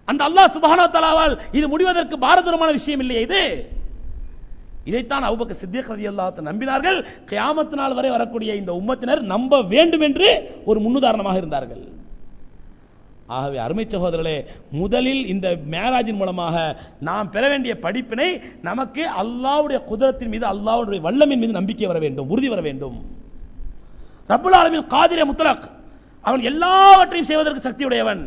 அந்த அல்லாஹ் சுப்ஹானஹு வ தஆலாவால் இது முடிவதற்கு பாரதூரமான விஷயம் இல்லையா இது? இதைத்தான் அபூபக்கர் சித்திக் ரலியல்லாஹு அன்ஹு நம்பினார்கள். கியாமத் நாள் வரை வரக்கூடிய இந்த உம்மத்தினர் நம்ப வேண்டும் என்று ஒரு முன்னுதாரணமாக இருந்தார்கள். ஆகவே அருமை சகோதரர்களே, முதலில் இந்த மேராஜின் மூலமாக நாம் பெற வேண்டிய படிப்பினை நமக்கு அல்லாஹ்வுடைய குதிரத்தின் மீது அல்லாஹ்வுடைய வல்லமையின் மீது நம்பிக்கை வர வேண்டும், உறுதி வர வேண்டும். ரப்புல் ஆலமீன் காதிரே முத்லக், அவன் எல்லாவற்றையும் செய்வதற்கு சக்தியுடையவன்,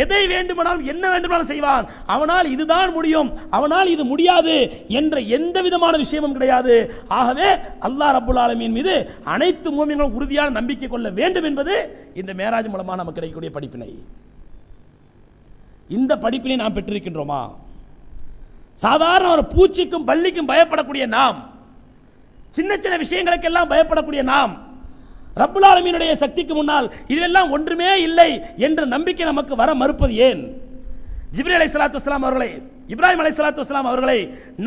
எதை வேண்டுமானாலும் என்ன வேண்டுமானாலும் செய்வான். அவனால் இதுதான் முடியும், அவனால் இது முடியாது என்ற எந்த விதமான விஷயமும் கிடையாது. ஆகவே அல்லாஹ் ரப்புல் ஆலமீன் மீது அனைத்து மூமின்களும் உறுதியான நம்பிக்கை கொள்ள வேண்டும் என்பது இந்த மேராஜ் மூலமாக நமக்கு கிடைக்கக்கூடிய படிப்பினை. இந்த படிப்பினை நாம் பெற்றிருக்கின்றோமா? சாதாரண ஒரு பூச்சிக்கும் பல்லிக்கும் பயப்படக்கூடிய நாம், சின்ன சின்ன விஷயங்களுக்கெல்லாம் பயப்படக்கூடிய நாம், ரப்புல் ஆலமீனுடைய சக்திக்கு முன்னால் இதெல்லாம் ஒன்றுமே இல்லை என்ற நம்பிக்கை நமக்கு வர மறுப்பது ஏன்? ஜிப்ரீல் அலைஹிஸ்ஸலாத்து வஸ்ஸலாம் அவர்களை, இப்ராஹிம் அலைஹிஸ்ஸலாத்து வஸ்ஸலாம் அவர்களை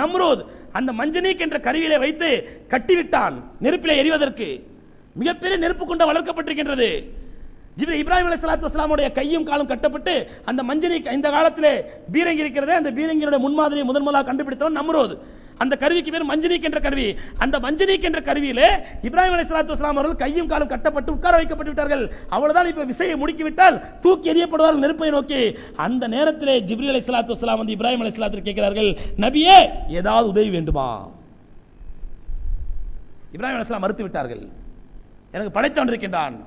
நம்ரூத் அந்த மஞ்சனீக் என்ற கருவியிலே வைத்து கட்டிவிட்டான் நெருப்பிலே எரிவதற்கு. மிகப்பெரிய நெருப்பு கொண்டு வளர்க்கப்பட்டிருக்கின்றது. இப்ராஹிம் அலைஹிஸ்ஸலாத்து வஸ்ஸலாமுடைய கையும் காலும் கட்டப்பட்டு அந்த மஞ்சனீக், இந்த காலத்திலே பீரங்கி இருக்கிறது, அந்த பீரங்கியுடைய முன்மாதிரியை முதன்முதலாக கண்டுபிடித்தவன் நம்ரூத். அந்த கருவிக்கு பேர் மஞ்சனீக் என்ற கருவி. அந்த மஞ்சனீக் என்ற கருவியிலே இப்ராஹிம் அலைஹிஸ்ஸலாத்து வஸ்ஸலாம் அவர்கள் கையும் காலும் கட்டப்பட்டு உட்கார வைக்கப்பட்டு விட்டார்கள். அவ்வளவுதான், இப்ப விசையை முடுக்கிவிட்டால் தூக்கி எறியப்படுவார்கள் நெருப்பை நோக்கி. அந்த நேரத்திலே ஜிப்ரீல் அலைஹிஸ்ஸலாத்து வஸ்ஸலாம் வந்து இப்ராஹிம் அலைஹிஸ்ஸலாத்து கேட்கிறார்கள், நபியே ஏதாவது உதவி வேண்டுமா? இப்ராஹிம் அலைஹிஸ்ஸலாம் மறுத்து விட்டார்கள். எனக்கு படைத்தவன் இருக்கின்றான்.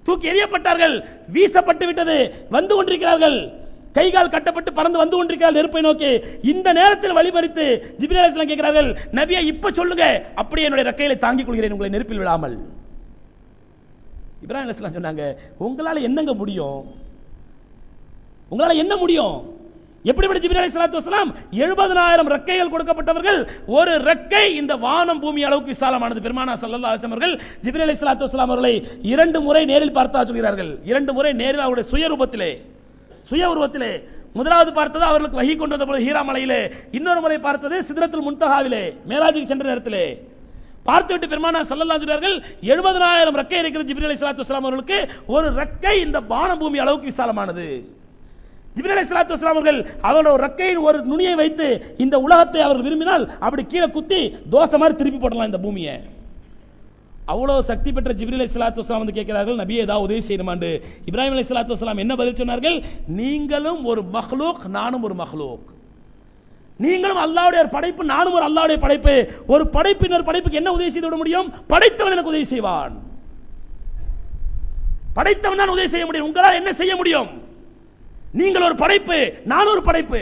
தூக்கி எறியப்பட்டார்கள், வீசப்பட்டு விட்டது, வந்து கொண்டிருக்கிறார்கள், கைகால் கட்டப்பட்டு பறந்து வந்து கொண்டிருக்கிறார்கள் நெருப்பை நோக்கி. இந்த நேரத்தில் வழிமறித்து ஜிப்ரீல் அலைஹிஸ்ஸலாம் கேட்கிறார்கள், நபியே இப்ப சொல்லுங்க, அப்படியே என்னுடைய ரெக்கையில தாங்கிக் கொள்கிறேன் உங்களை நெருப்பில் விடாமல். இப்ராஹிம் அலைஹிஸ்ஸலாம் சொன்னாங்க, உங்களால என்னங்க முடியும்? உங்களால என்ன முடியும்? எப்படிப்பட்ட ஜிப்ரீல் அலைஹிஸ்ஸலாத்து வஸ்ஸலாம் 70,000 ரெக்கைகள் கொடுக்கப்பட்டவர்கள். ஒரு ரெக்கை இந்த வானம் பூமி அளவுக்கு விசாலமானது. பெருமானா ஸல்லல்லாஹு அலைஹி வஸல்லம் அவர்கள் ஜிப்ரீல் அலைஹிஸ்ஸலாத்து வஸ்ஸலாம் அவர்களை 2 முறை நேரில் பார்த்தா சொல்கிறார்கள். 2 முறை நேரில் அவருடைய சுய உருவத்திலே. முதலாவது பார்த்தது அவர்களுக்கு வஹி கொண்டு வந்த பொழுது ஹீரா மலையிலே, இன்னொரு முறை பார்த்தது சித்ரத்துல் முன்தஹாவிலே மேராஜுக்கு சென்ற நேரத்திலே. பார்த்துவிட்டு பெருமானா ஸல்லல்லாஹு அலைஹி வஸல்லம் 70,000 ரெக்கை இருக்கிறது ஜிப்ரீல் அலைஹிஸ்ஸலாத்து வஸ்ஸலாம் அவர்களுக்கு. ஒரு ரெக்கை இந்த வானம் பூமி அளவுக்கு விசாலமானது. ஜிப்ரீல் அலைஹிஸ்ஸலாத்து வஸ்ஸலாம் அவர்கள் அவரோட ரெக்கையின் ஒரு நுனியை வைத்து இந்த உலகத்தை அவர்கள் விரும்பினால் அப்படி கீழே குத்தி தோசை மாதிரி திருப்பி போடலாம் இந்த பூமியை. அவ்வளவு சக்தி பெற்ற ஜிப்ரீல் அலைஹிஸ்ஸலாத்து வஸ்ஸலாம் வந்து கேட்கிறார்கள், நபியே ஏதாவது உதவி செய்யணுமாண்டு. இப்ராஹிம் அலைஹிஸ்ஸலாத்து வஸ்ஸலாம் என்ன பதில் சொன்னார்கள்? நீங்களும் ஒரு மக்லூக், நானும் ஒரு மக்லூக். நீங்களும் அல்லாஹ்வுடைய ஒரு படைப்பு, நானும் ஒரு அல்லாஹ்வுடைய படைப்பு. ஒரு படைப்பு இன்னொரு படைப்புக்கு என்ன உதவி செய்து விட முடியும்? படைத்தவன் எனக்கு உதவி செய்வான். படைத்தவன் தான் உதவி செய்ய முடியும். உங்களால் என்ன செய்ய முடியும்? நீங்கள் ஒரு படைப்பு, நான் ஒரு படைப்பு.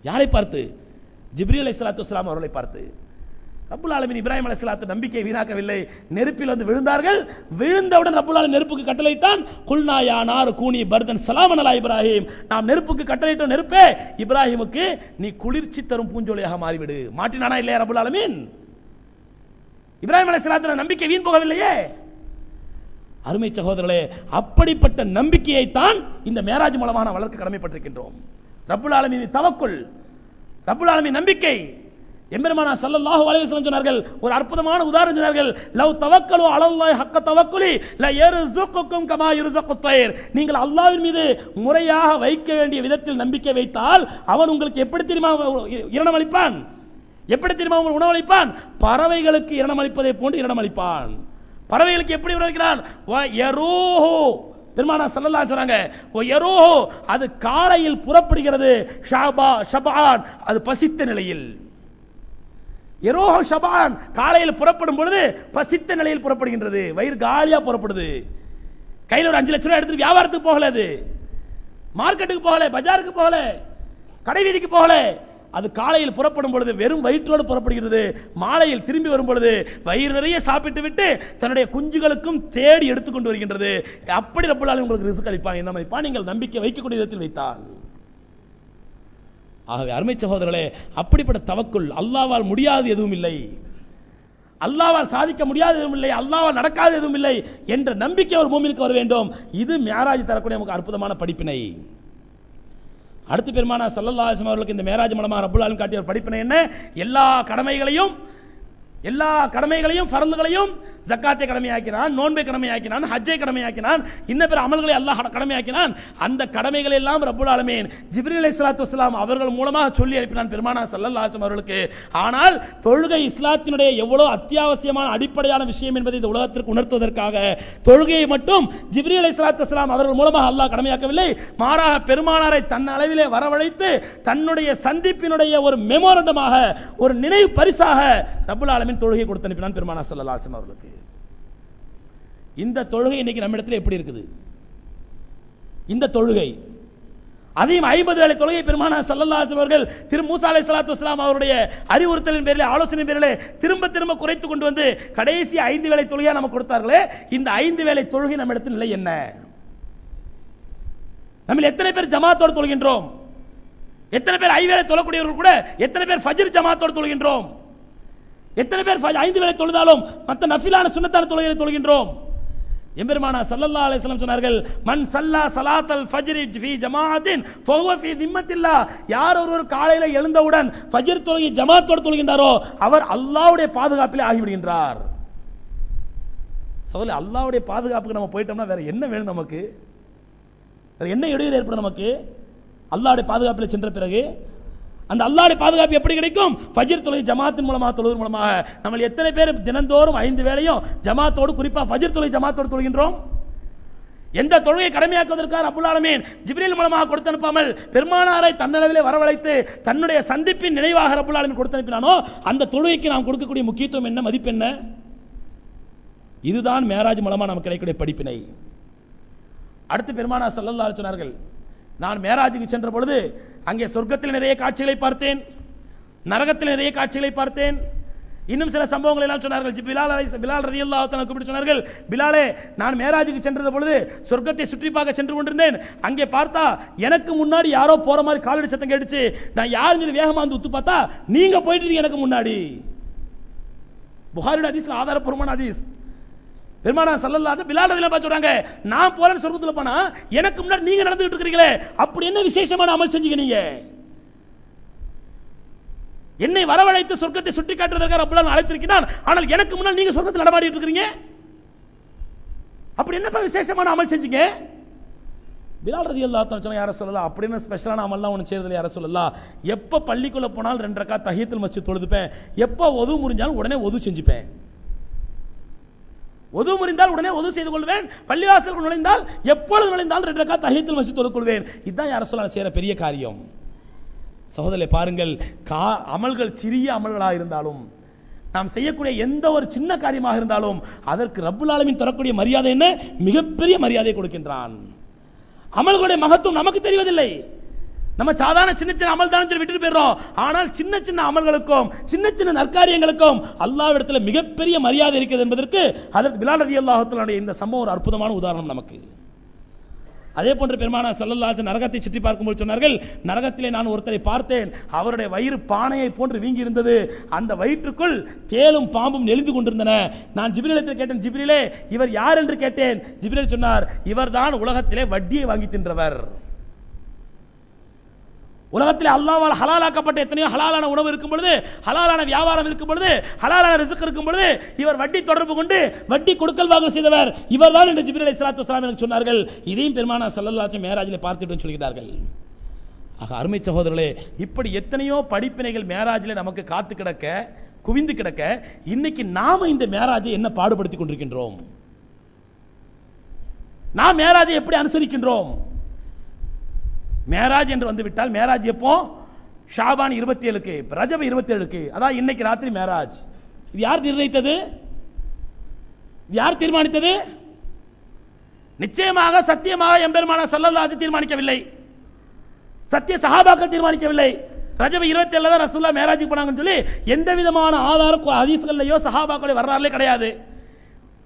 யாரை பார்த்து? ஜிப்ரீல் அலைஹிஸ்ஸலாத்து வஸ்ஸலாம் அவர்களை பார்த்து. ரப்புல் ஆலமீன் இப்ராஹிம் அலைஹிஸ்ஸலாத்து நம்பிக்கை வீணாக்கவில்லை. நெருப்பில் வந்து விழுந்தார்கள். விழுந்தவுடன் ரப்புல் ஆலமீன் நெருப்புக்கு கட்டளையிட்டான், குல்னா யா நார் கூனி பர்தன் சலாமன் அலா இப்ராஹிம். நாம் நெருப்புக்கு கட்டளையிட்டோம், நெருப்பே இப்ராஹிமுக்கு நீ குளிர்ச்சி தரும் பூஞ்சோலையாக மாறிவிடு. மாட்டினானா இல்லையா ரப்புல் ஆலமீன்? இப்ராஹிம் அலைஹிஸ்ஸலாத்து நம்பிக்கை வீண் போகவில்லையே. அருமை சகோதரர்களே, அப்படிப்பட்ட நம்பிக்கையை தான் இந்த மேராஜ் மூலமாக நாம் வளர்க்க கடமைப்பட்டிருக்கின்றோம். ரப்புல் ஆலமீன் தவக்குல், ரப்புல் ஆலமீன் நம்பிக்கை. எம்பெருமானா ஸல்லல்லாஹு அலைஹி வஸல்லம் சொன்னார்கள், ஒரு அற்புதமான உதாரணம் சொன்னார்கள், லவ் தவக்கலு அலல்லாஹி ஹக்க தவக்குலி ல யர்ஸுகுக்கும் கமா யர்ஸுகுத் தய்ர். நீங்கள் அல்லாஹ்வின் மீது முறையாக வைக்க வேண்டிய விதத்தில் நம்பிக்கை வைத்தால் அவன் உங்களுக்கு எப்படி தெரியுமா இரணம் அளிப்பான்? எப்படி தெரியுமா உங்களுக்கு உணவளிப்பான்? பறவைகளுக்கு இரணம் அளிப்பதை போன்று இரணம் அளிப்பான். பறவைகளுக்கு எப்படி உணவளிக்கிறான்? பெருமானா ஸல்லல்லாஹு அலைஹி சொன்னாங்க, அது காலையில் புறப்படுகிறது, ஷபான் அது பசித்த நிலையில். எரோஹோ ஷபான் காலையில் புறப்படும் பொழுது பசித்த நிலையில் புறப்படுகின்றது, வயிறு காலியா புறப்படுது. கையில் ஒரு 5 லட்சம் ரூபாய் எடுத்து வியாபாரத்துக்கு போகல, அது மார்க்கெட்டுக்கு போகல, பஜாருக்கு போகல, கடை வீதிக்கு போகல. அது காலையில் புறப்படும் பொழுது வெறும் வயிற்றோடு புறப்படுகிறது. மாலையில் திரும்பி வரும் பொழுது வயிறு நிறைய சாப்பிட்டு விட்டு தன்னுடைய குஞ்சுகளுக்கும் தேடி எடுத்துக்கொண்டு வருகின்றது. அப்படி ரப்புல் ஆலமீன் உங்களுக்கு ரிஸ்க் அளிப்பான். என்ன அளிப்பான்? நீங்கள் நம்பிக்கை வைக்கக்கூடிய விதத்தில் வைத்தால். ஆகவே அருமை சகோதரர்களே, அப்படிப்பட்ட தவக்குல், அல்லாஹ்வால் முடியாது எதுவும் இல்லை, அல்லாஹ்வால் சாதிக்க முடியாது எதுவும் இல்லை, அல்லாஹ்வால் நடக்காது எதுவும் இல்லை என்ற நம்பிக்கை ஒரு மூமினுக்கு வர வேண்டும். இது மேராஜ் தரக்கூடிய நமக்கு அற்புதமான படிப்பினை. அடுத்து பெருமானா ஸல்லல்லாஹு அலைஹி வஸல்லம் அவர்களுக்கு இந்த மேராஜ் மூலமாக ரப்புல் ஆலமீன் காட்டிய படிப்பினை என்ன? எல்லா கடமைகளையும் ஃபர்லுகளையும் ஜக்காத்தை கடமையாக்கினான், நோன்பை கடமையாக்கினான், ஹஜ்ஜை கடமையாக்கினான், இன்ன பிற அமல்களை அல்லாஹ் கடமையாக்கினான். அந்த கடமைகளை எல்லாம் ரப்புல் ஆலமீன் ஜிப்ரீல் அலைஹிஸ்ஸலாத்து வஸ்ஸலாம் அவர்கள் மூலமாக சொல்லி அனுப்பினான் பெருமானா ஸல்லல்லாஹு அலைஹி வஸல்லம் அவர்களுக்கு. ஆனால் தொழுகை இஸ்லாத்தினுடைய எவ்வளவு அத்தியாவசியமான அடிப்படையான விஷயம் என்பதை இந்த உலகத்திற்கு உணர்த்துவதற்காக தொழுகையை மட்டும் ஜிப்ரீல் அலைஹிஸ்ஸலாத்து வஸ்ஸலாம் அவர்கள் மூலமாக அல்லாஹ் கடமையாக்கவில்லை. மாறாக பெருமானாரை தன் அளவிலே வரவழைத்து தன்னுடைய சந்திப்பினுடைய ஒரு மெமோரண்டமாக, ஒரு நினைவு பரிசாக ரப்புல் ஆலமீன் தொழுகை கொடுத்து அனுப்பினான் பெருமானா ஸல்லல்லாஹு அலைஹி வஸல்லம் அவர்களுக்கு. இந்த தொழுகை இன்னைக்கு நம்ம இடத்துல எப்படி இருக்குது? இந்த தொழுகை, அதையும் 50 வேளை தொழுகை பெருமானா ஸல்லல்லாஹு அலைஹி வஸல்லம் அவர்கள் திரு மூசா அலைஹிஸ்ஸலாத்து வஸ்ஸலாம் அவருடைய அறிவுறுத்தலின் பேரிலே, ஆலோசனை பேரிலே திரும்ப திரும்ப குறைத்து கொண்டு வந்து கடைசி 5 வேளை தொழுகையா நமக்கு கொடுத்தார்களே, இந்த 5 வேளை தொழுகை நம்ம இடத்துல நிலை என்ன? நம்ம எத்தனை பேர் ஜமாத்தோடு தொழுகின்றோம்? எத்தனை பேர் ஐவேளை தொழக்கூடியவர்கள் கூட எத்தனை பேர் ஃபஜ்ர் ஜமாத்தோடு தொழுகின்றோம்? எத்தனை பேர் 5 வேளை தொழுதாலும் மற்ற நஃபிலான சுன்னத்தான தொழுகைகளை தொழுகின்றோம்? எம்பெருமானா ஸல்லல்லாஹு அலைஹி வஸல்லம் சொன்னார்கள், மன் ஸல்லா ஸலாத்தல் ஃபஜ்ரி ஃபீ ஜமாஅத்தின் ஃபஹுவ ஃபீ திம்மத்தில்லாஹ். யார் ஒருவர் காலையில எழுந்தவுடன் ஃபஜ்ர் தொழுகை ஜமாத்தோடு தொழுகின்றாரோ அவர் அல்லாஹ்வுடைய பாதுகாப்பிலே ஆகிவிடுகின்றார். சகோதரர்களே, அல்லாஹ்வுடைய பாதுகாப்புக்கு நம்ம போயிட்டோம்னா வேற என்ன வேணும் நமக்கு? வேற என்ன இடையூறு ஏற்படும் நமக்கு? அல்லாஹ்வுடைய பாதுகாப்பில் சென்ற பிறகு அந்த அல்லாஹ்வுடைய பாதுகாப்பு எப்படி கிடைக்கும்? ஃபஜ்ர் தொழுகை ஜமாத்தின் மூலமாக தொழுவதன் மூலமாக. நம்ம எத்தனை பேர் தினந்தோறும் 5 வேளையும் ஜமாத்தோடு, குறிப்பா ஃபஜ்ர் தொழுகை ஜமாத்தோடு தொழுகின்றோம்? எந்த தொழுகை கடமையாக்குவதற்காக ரப்புல் ஆலமீன் ஜிப்ரீல் மூலமாக கொடுத்து அனுப்பாமல் பெருமானாரை தன்னளவிலே வரவழைத்து தன்னுடைய சந்திப்பின் நினைவாக ரப்புல் ஆலமீன் கொடுத்து அனுப்பினானோ அந்த தொழுகைக்கு நாம் கொடுக்கக்கூடிய முக்கியத்துவம் என்ன, மதிப்பு என்ன? இதுதான் மேராஜ் மூலமாக நமக்கு கிடைக்கக்கூடிய படிப்பினை. அடுத்து பெருமானார் ஸல்லல்லாஹு அலைஹி சொன்னார்கள், நான் மேராஜுக்கு சென்ற பொழுது அங்கே சொர்க்கத்தில் நிறைய காட்சிகளை பார்த்தேன், நரகத்தில் நிறைய காட்சிகளை பார்த்தேன். இன்னும் சில சம்பவங்கள் எல்லாம் சொன்னார்கள். பிலால் ரலியல்லாஹு தஆலா கூப்பிட்டு சொன்னார்கள், பிலாலே, நான் மேராஜுக்கு சென்ற பொழுது சொர்க்கத்தை சுற்றி பார்க்க சென்று கொண்டிருந்தேன். அங்கே பார்த்தா எனக்கு முன்னாடி யாரோ போற மாதிரி காலடி சத்தம் கேட்டுச்சு. நான் யாருன்னு வேகமா வந்து உத்து பார்த்தா நீங்க போயிட்டு எனக்கு முன்னாடி. புகாரியோட ஹதீஸ்ல ஆதாரப்பூர்வமான ஹதீஸ். பெருமானார் ஸல்லல்லாஹு அலைஹி பிலால் ரலியல்லாஹு அன்ஹு சொல்றாங்க, நான் போறேன் சொர்க்கத்துல போனா எனக்கு முன்னாடி நீங்க நடந்துட்டு இருக்கீங்களே, அப்படி என்ன விசேஷமான அமல் செஞ்சீங்க நீங்க? என்னை வரவழைத்து சொர்க்கத்தை சுட்டி காட்டுவதற்காக ரப்புல் அழைத்திருக்கிறான், ஆனால் எனக்கு முன்னால் நீங்க சொர்க்கத்தில் நடமாடிட்டு இருக்கீங்க, அப்படி என்னப்பா விசேஷமான அமல் செஞ்சீங்க? பிலால் ரலியல்லாஹு அன்ஹு சொன்னாங்க, யா ரசூலல்லாஹ், அப்படின்னு ஸ்பெஷலான அமல்லாம் ஒன்று செய்யறதில்லை யா ரசூலல்லாஹ். எப்போ பள்ளிக்குள்ள போனாலும் 2 ரக்காத் தஹியத்துல் மஸ்ஜித் தொழுதுப்பேன், எப்போ ஒது முறிஞ்சாலும் உடனே ஒது செஞ்சுப்பேன். ஒது முறிந்தால் உடனே ஒது செய்து கொள்வேன், பள்ளிவாசல் நுழைந்தால் எப்பொழுது நுழைந்தால் 2 ரக்காத் தஹியத்துல் மஸ்ஜித் தொழுது கொள்வேன். இதுதான் யா ரசூலல்லாஹ் செய்யற பெரிய காரியம். சகோதரர்களே, பாருங்கள், அமல்கள் சிறிய அமல்களாக இருந்தாலும், நாம் செய்யக்கூடிய எந்த ஒரு சின்ன காரியமாக இருந்தாலும் அதற்கு ரப்புல் ஆலமீன் தரக்கூடிய மரியாதை என்ன? மிகப்பெரிய மரியாதை கொடுக்கின்றான். அமல்களுடைய மகத்துவம் நமக்கு தெரிவதில்லை. நம்ம சாதாரண சின்ன சின்ன அமல் தான் சொல்லி விட்டுட்டு போயிடுறோம். ஆனால் சின்ன சின்ன அமல்களுக்கும் சின்ன சின்ன நற்காரியங்களுக்கும் அல்லாஹ்விடத்தில் மிகப்பெரிய மரியாதை இருக்கிறது என்பதற்கு ஹஜ்ரத் பிலால் ரலியல்லாஹு தஆலா இந்த சம்பவம் ஒரு அற்புதமான உதாரணம் நமக்கு. அதே போன்று பெருமானார் ஸல்லல்லாஹு அலைஹி வஸல்லம் நரகத்தை சுற்றி பார்க்கும்போது சொன்னார்கள், நரகத்திலே நான் ஒருத்தரை பார்த்தேன், அவருடைய வயிறு பானையை போன்று வீங்கி இருந்தது, அந்த வயிற்றுக்குள் தேலும் பாம்பும் நெளிந்து கொண்டிருந்தன. நான் ஜிப்ரீலிடத்தில் கேட்டேன், ஜிப்ரீலே, இவர் யார் என்று கேட்டேன். ஜிப்ரீல் சொன்னார், இவர்தான் உலகத்திலே வட்டியை வாங்கி தின்றவர். உலகத்தில் அல்லாஹ்வால் ஹலாலாக்கப்பட்ட எத்தனையோ ஹலாலான உணவு இருக்கும் பொழுது, ஹலாலான வியாபாரம் இருக்கும் பொழுது, ஹலாலான ரிஸ்க் இருக்கும் பொழுது இவர் வட்டி தொடர்பு கொண்டு வட்டி கொடுக்கல் வாங்கல் செய்தவர் இவர்தான் என்று ஜிப்ரீல் அலைஹிஸ்ஸலாத்து வஸலாம் எனக்கு சொன்னார்கள். இதையும் பெருமானார் ஸல்லல்லாஹு அலைஹி வஸல்லம் மேராஜிலே பார்த்துட்டு சொல்கிறார்கள். ஆக அருமை சகோதரர்களே, இப்படி எத்தனையோ படிப்பினைகள் மேராஜிலே நமக்கு காத்து கிடக்க, குவிந்து கிடக்க, இன்னைக்கு நாம இந்த மேராஜை என்ன பாடுபடுத்திக் கொண்டிருக்கின்றோம்? நாம் மேராஜை எப்படி அனுசரிக்கின்றோம்? மேராஜ் என்று வந்துவிட்டால், மேராஜ் எப்போ? ஷாபான் 27க்கு, ரஜப் 27க்கு, அதான் இன்னைக்கு ராத்திரி மேராஜ். இது யார் நிர்ணயித்தது? யார் தீர்மானித்தது? நிச்சயமாக சத்தியமாக எம்பெருமானார் ஸல்லல்லாஹு அலைஹி தீர்மானிக்கவில்லை, சத்திய சஹாபாக்கள் தீர்மானிக்கவில்லை. ரஜப் 27 தான் ரசூலுல்லாஹ் மேராஜுக்கு போனாங்கன்னு சொல்லி எந்த விதமான ஆதாரம் ஹதீஸ்கள்லயோ சஹாபாக்களுடைய வரலாறுல கிடையாது.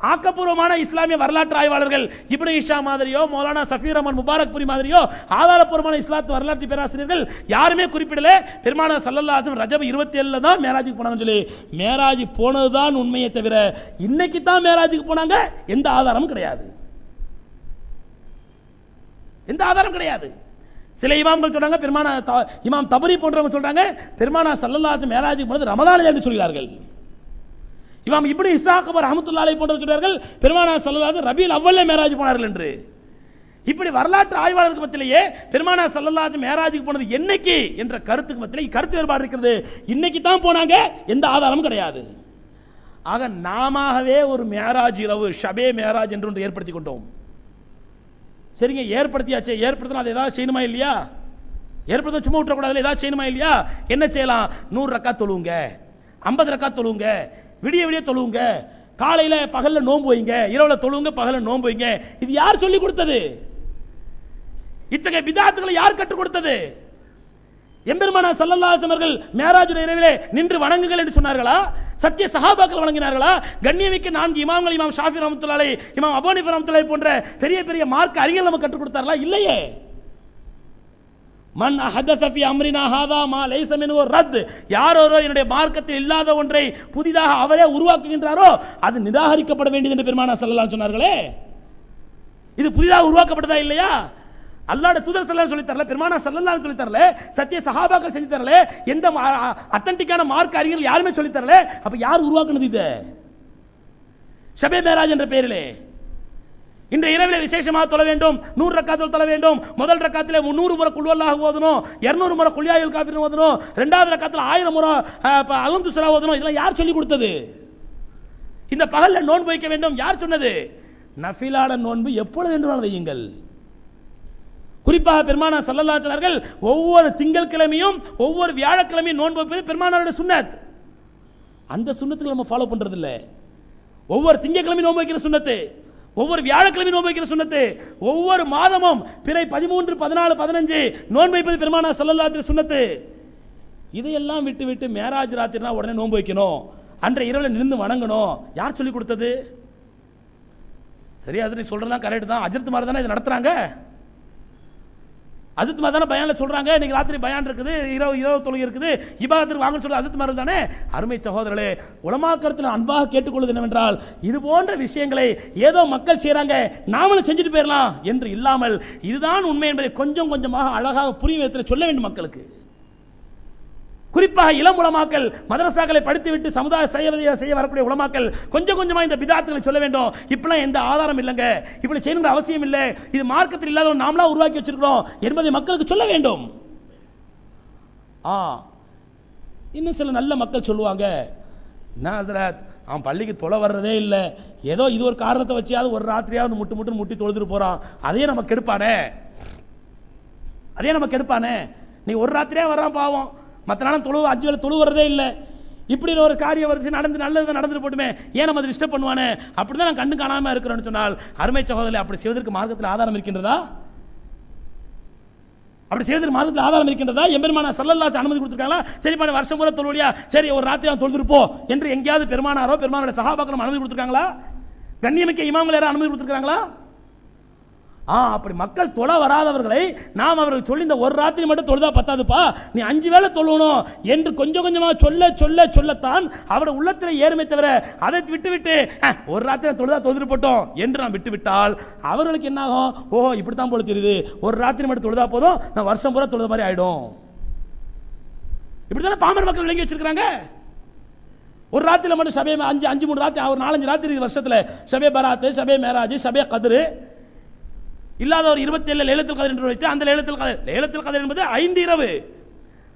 ஆக்கப்பூர்வமான இஸ்லாமிய வரலாற்று ஆய்வாளர்கள் இப்னு ஹிஷாம் மாதிரியோ, மௌலானா சஃபீர் அஹ்மத் முபாரக்புரி மாதிரியோ ஆதாரப்பூர்வமான இஸ்லாத்து வரலாற்று பேராசிரியர்கள் யாருமே குறிப்பிடல பெருமானார் ஸல்லல்லாஹு அலைஹி வஸல்லம் ரஜப் 27 தான் மேராஜுக்கு போனாங்கன்னு சொல்லி. மேராஜ் போனதுதான் உண்மையை தவிர இன்னைக்கு தான் மேராஜுக்கு போனாங்க எந்த ஆதாரமும் கிடையாது, எந்த ஆதாரம் கிடையாது. சில இமாம்கள் சொல்றாங்க, இமாம் தபரி போன்றவங்க சொல்றாங்க பெருமானார் ஸல்லல்லாஹு அலைஹி வஸல்லம் மேராஜுக்கு போனது ரமதானில் என்று சொல்கிறார்கள். இமாம் இப்னு இஸ்ஹாக் ரஹ்மத்துல்லாஹி அலைஹி போன்றவர் சொல்றார்கள் பெருமானார் ஸல்லல்லாஹு அலைஹி வஸல்லம் ரபீல் அவ்வல்ல மேராஜ் போனார்கள் என்று. இப்படி வரலாற்று ஆய்வாளருக்கு மத்தியிலேயே பெருமானார் ஸல்லல்லாஹு அலைஹி வஸல்லம் மேராஜுக்கு போனது என்னைக்கு என்ற கருத்துக்கு மத்தியிலே கருத்து வேறுபாடு இருக்கிறது. இன்னைக்கு தான் போனாங்க, எந்த ஆதாரமும் கிடையாது. ஆக நாமவே ஒரு மேராஜ் இரவு, ஷபே மேராஜ் என்று ஒன்று ஏற்படுத்தி கொண்டோம். சரிங்க, ஏற்படுத்தியாச்சு, ஏற்படுத்தினா அதை ஏதாவது செய்யணுமா இல்லையா? ஏற்படுத்த சும்மா விட்டுறக்கூடாது, ஏதாவது செய்யணுமா இல்லையா? என்ன செய்யலாம்? 100 ரக்காத் தொழுவுங்க, 50 ரக்காத் தொழுவுங்க, விடிய விடிய தொழுவுங்க, காலையில பகல்ல நோன்பு வைங்க, இரவுல தொழுவுங்க, பகல்ல நோன்பு வைங்க. இது யார் சொல்லி கொடுத்தது? இத்தகைய பிதாத்துகளை யார் கற்றுக் கொடுத்தது? எம்பெருமானார் ஸல்லல்லாஹு அலைஹி வஸல்லம் அவர்கள் மேராஜுடைய இரவிலே நின்று வணங்குங்கள் என்று சொன்னார்களா? சத்திய சஹாபாக்கள் வணங்கினார்களா? கண்ணியமிக்க 4 இமாம்கள், இமாம் ஷாஃபி ரஹ்மத்துல்லாஹி அலைஹி, இமாம் அபூ ஹனீஃபா ரஹ்மத்துல்லாஹி போன்ற பெரிய பெரிய மார்க்க அறிஞர்கள் நமக்கு கற்றுக் கொடுத்தார்களா? இல்லையே. மன் அஹதஸ ஃபீ அம்ரினா ஹாதா மா லைஸ மின்ஹு ரத், யார் ஒருவர் என்னுடைய மார்க்கத்தில் இல்லாத ஒன்றை புதிதாக அவரே உருவாக்குகின்றாரோ அது நிராகரிக்கப்பட வேண்டியது என்று பெருமானார் ஸல்லல்லாஹு அலைஹி சொன்னார்களே. இது புதிதாக உருவாக்கப்பட்டதா இல்லையா? அல்லாஹ்வுடைய தூதர் ஸல்லல்லாஹு அலைஹி சொல்லி தரல, பெருமானார் ஸல்லல்லாஹு அலைஹி சொல்லி தரல, சத்திய சஹாபாக்கள் செஞ்சு தரல, எந்த அத்தன்டிக்கான மார்க்க அறிஞர்கள் யாருமே சொல்லி தரல. அப்ப யார் உருவாக்குனது இது? ஷபே மேராஜ் என்ற பெயரிலே இன்று இரவிலே விசேஷமாக தொழ வேண்டும், 100 ரக்காத்தில் தொழ வேண்டும். முதல் ரக்காத்திலே 300 முறை குல் ஹுவல்லாஹு ஓதணும், 200 முறை குல் யா அய்யுல் காஃபிரூன் ஓதணும், இரண்டாவது ரக்காத்தில் 1000 முறை அல்ஹம்து சூரா ஓதணும். இதெல்லாம் யார் சொல்லி கொடுத்தது? இந்த பகல்ல நோன்பு வைக்க வேண்டும் யார் சொன்னது? நஃபிலான நோன்பு எப்பொழுது என்றால் வையுங்கள். குறிப்பாக பெருமானார் ஸல்லல்லாஹு அலைஹி வஸல்லம் ஒவ்வொரு திங்கட்கிழமையும் ஒவ்வொரு வியாழக்கிழமையும் நோன்பு வைப்பது பெருமானாருடைய சுன்னத். அந்த சுன்னத்துக்கு நம்ம ஃபாலோ பண்றது இல்ல. ஒவ்வொரு திங்கட்கிழமையும் நோன்பு வைக்கிற சுன்னத்து, ஒவ்வொரு வியாழக்கிழமை நோன்பு வைக்கிற சுன்னத்து, ஒவ்வொரு மாதமும் பிறை 13, 14, 15 நோன்பு வைப்பது பெருமானார் ஸல்லல்லாஹு அலைஹி சுன்னத்து. இதையெல்லாம் விட்டு விட்டு மேராஜ் ராத்திரினா உடனே நோன்பு வைக்கணும், அன்றைய இரவில் நின்று வணங்கணும், யார் சொல்லி கொடுத்தது? சரி, அது நீ சொல்றதெல்லாம் கரெக்ட் தான். அஜரத் மாதிரி தானே இதை நடத்துறாங்க, அஜரத் மாதிரி தானே பயான்ல சொல்றாங்க. இன்னைக்கு ராத்திரி பயான் இருக்குது, இரவு தொழுகை இருக்குது, இபாதத்துக்கு வாங்க சொல்றது அஜரத் மாதிரி தானே. அருமை சகோதரர்களே, உலமாக்கத்தில் அன்பாக கேட்டுக்கொள்வது என்னவென்றால், இது போன்ற விஷயங்களை ஏதோ மக்கள் செய்யறாங்க நாமளும் செஞ்சுட்டு போயிடலாம் என்று இல்லாமல், இதுதான் உண்மை என்பதை கொஞ்சம் கொஞ்சமாக அழகாக புரிய விதத்தில் சொல்ல வேண்டும் மக்களுக்கு. குறிப்பாக இளம் உலமாக்கள் மதரசாக்களை படித்துவிட்டு சமுதாய செய்ய வரக்கூடிய உலமாக்கள் கொஞ்சம் கொஞ்சமா இந்த பிதாத்துகளை சொல்ல வேண்டும். இப்பெல்லாம் எந்த ஆதாரம் இல்லைங்க, இப்படி செய்யணுங்கிற அவசியம் இல்லை, இது மார்க்கத்தில் இல்லாத நாமளா உருவாக்கி வச்சிருக்கிறோம் என்பதை மக்களுக்கு சொல்ல வேண்டும். இன்னும் சில நல்ல மக்கள் சொல்லுவாங்க, ஹஜ்ரத் அவன் பள்ளிக்கு தொலை வர்றதே இல்லை, ஏதோ இது ஒரு காரணத்தை வச்சியாவது ஒரு ராத்திரியாவது முட்டி தொழுதுட்டு போறான், அதே நமக்கு எடுப்பானே. நீ ஒரு ராத்திரியா வர்றான் பாவம், மற்ற நாளும் 5 வேளை தொழு வர்றதே இல்லை, இப்படி ஒரு காரியம் வருது நல்லது நடந்துட்டு போட்டுமே, ஏன் நம்ம அதை டிஸ்டர்ப் பண்ணுவானே, அப்படிதான் நான் கண்ணு காணாம இருக்கிறோன்னு சொன்னால், அருமை சகோதரர்களே, அப்படி செய்வதற்கு மார்க்கத்தில் ஆதாரம் இருக்கின்றதா? அப்படி செய்வதற்கு மார்க்கத்தில் ஆதாரம் இருக்கின்றதா? எம்பெருமானார் ஸல்லல்லாஹு அலைஹி அனுமதி கொடுத்திருக்காங்களா? சரி பண்ண வருஷம் பூரா தொழுவியா, சரி ஒரு ராத்திரி நான் தொழுதுட்டு போ என்று எங்கேயாவது பெருமானாரோ பெருமானாருடைய சஹாபாக்களும் அனுமதி கொடுத்திருக்காங்களா? கண்ணியமிக்க இமாம்கள் யாரும் அனுமதி கொடுத்திருக்காங்களா? அப்படி மக்கள் தொழ வராதவர்களை நாம் அவர்கள் சொல்லி இந்த ஒரு ராத்திரி மட்டும் தொழுதா பத்தாதுப்பா, நீ 5 வேளை தொழணும் என்று கொஞ்சம் கொஞ்சமாக சொல்லத்தான் அவருடைய உள்ளத்தில் ஏறுமே தவிர, அதை விட்டு ஒரு ராத்திரி தொழுதா தொழுது போட்டோம் என்று நாம் விட்டுவிட்டால் அவர்களுக்கு என்ன ஆகும்? ஓஹோ இப்படித்தான் போல தெரியுது, ஒரு ராத்திரி மட்டும் தொழுதா போதும், நான் வருஷம் பூரா தொழுத மாதிரி ஆயிடும். இப்படித்தானே பாமர மக்கள் விளங்கி வச்சிருக்காங்க. ஒரு ராத்திரில மட்டும் ஷபே 3 ராத்திரி, ஒரு 4-5 ராத்திரி வருஷத்துல ஷபே பராத், ஷபே மேராஜ், ஷபே கத்ர் இல்லாத ஒரு 27 லைலத்துல் கத்ர் என்று வைத்து, அந்த லைலத்துல் கத்ர் என்பது 5 இரவு,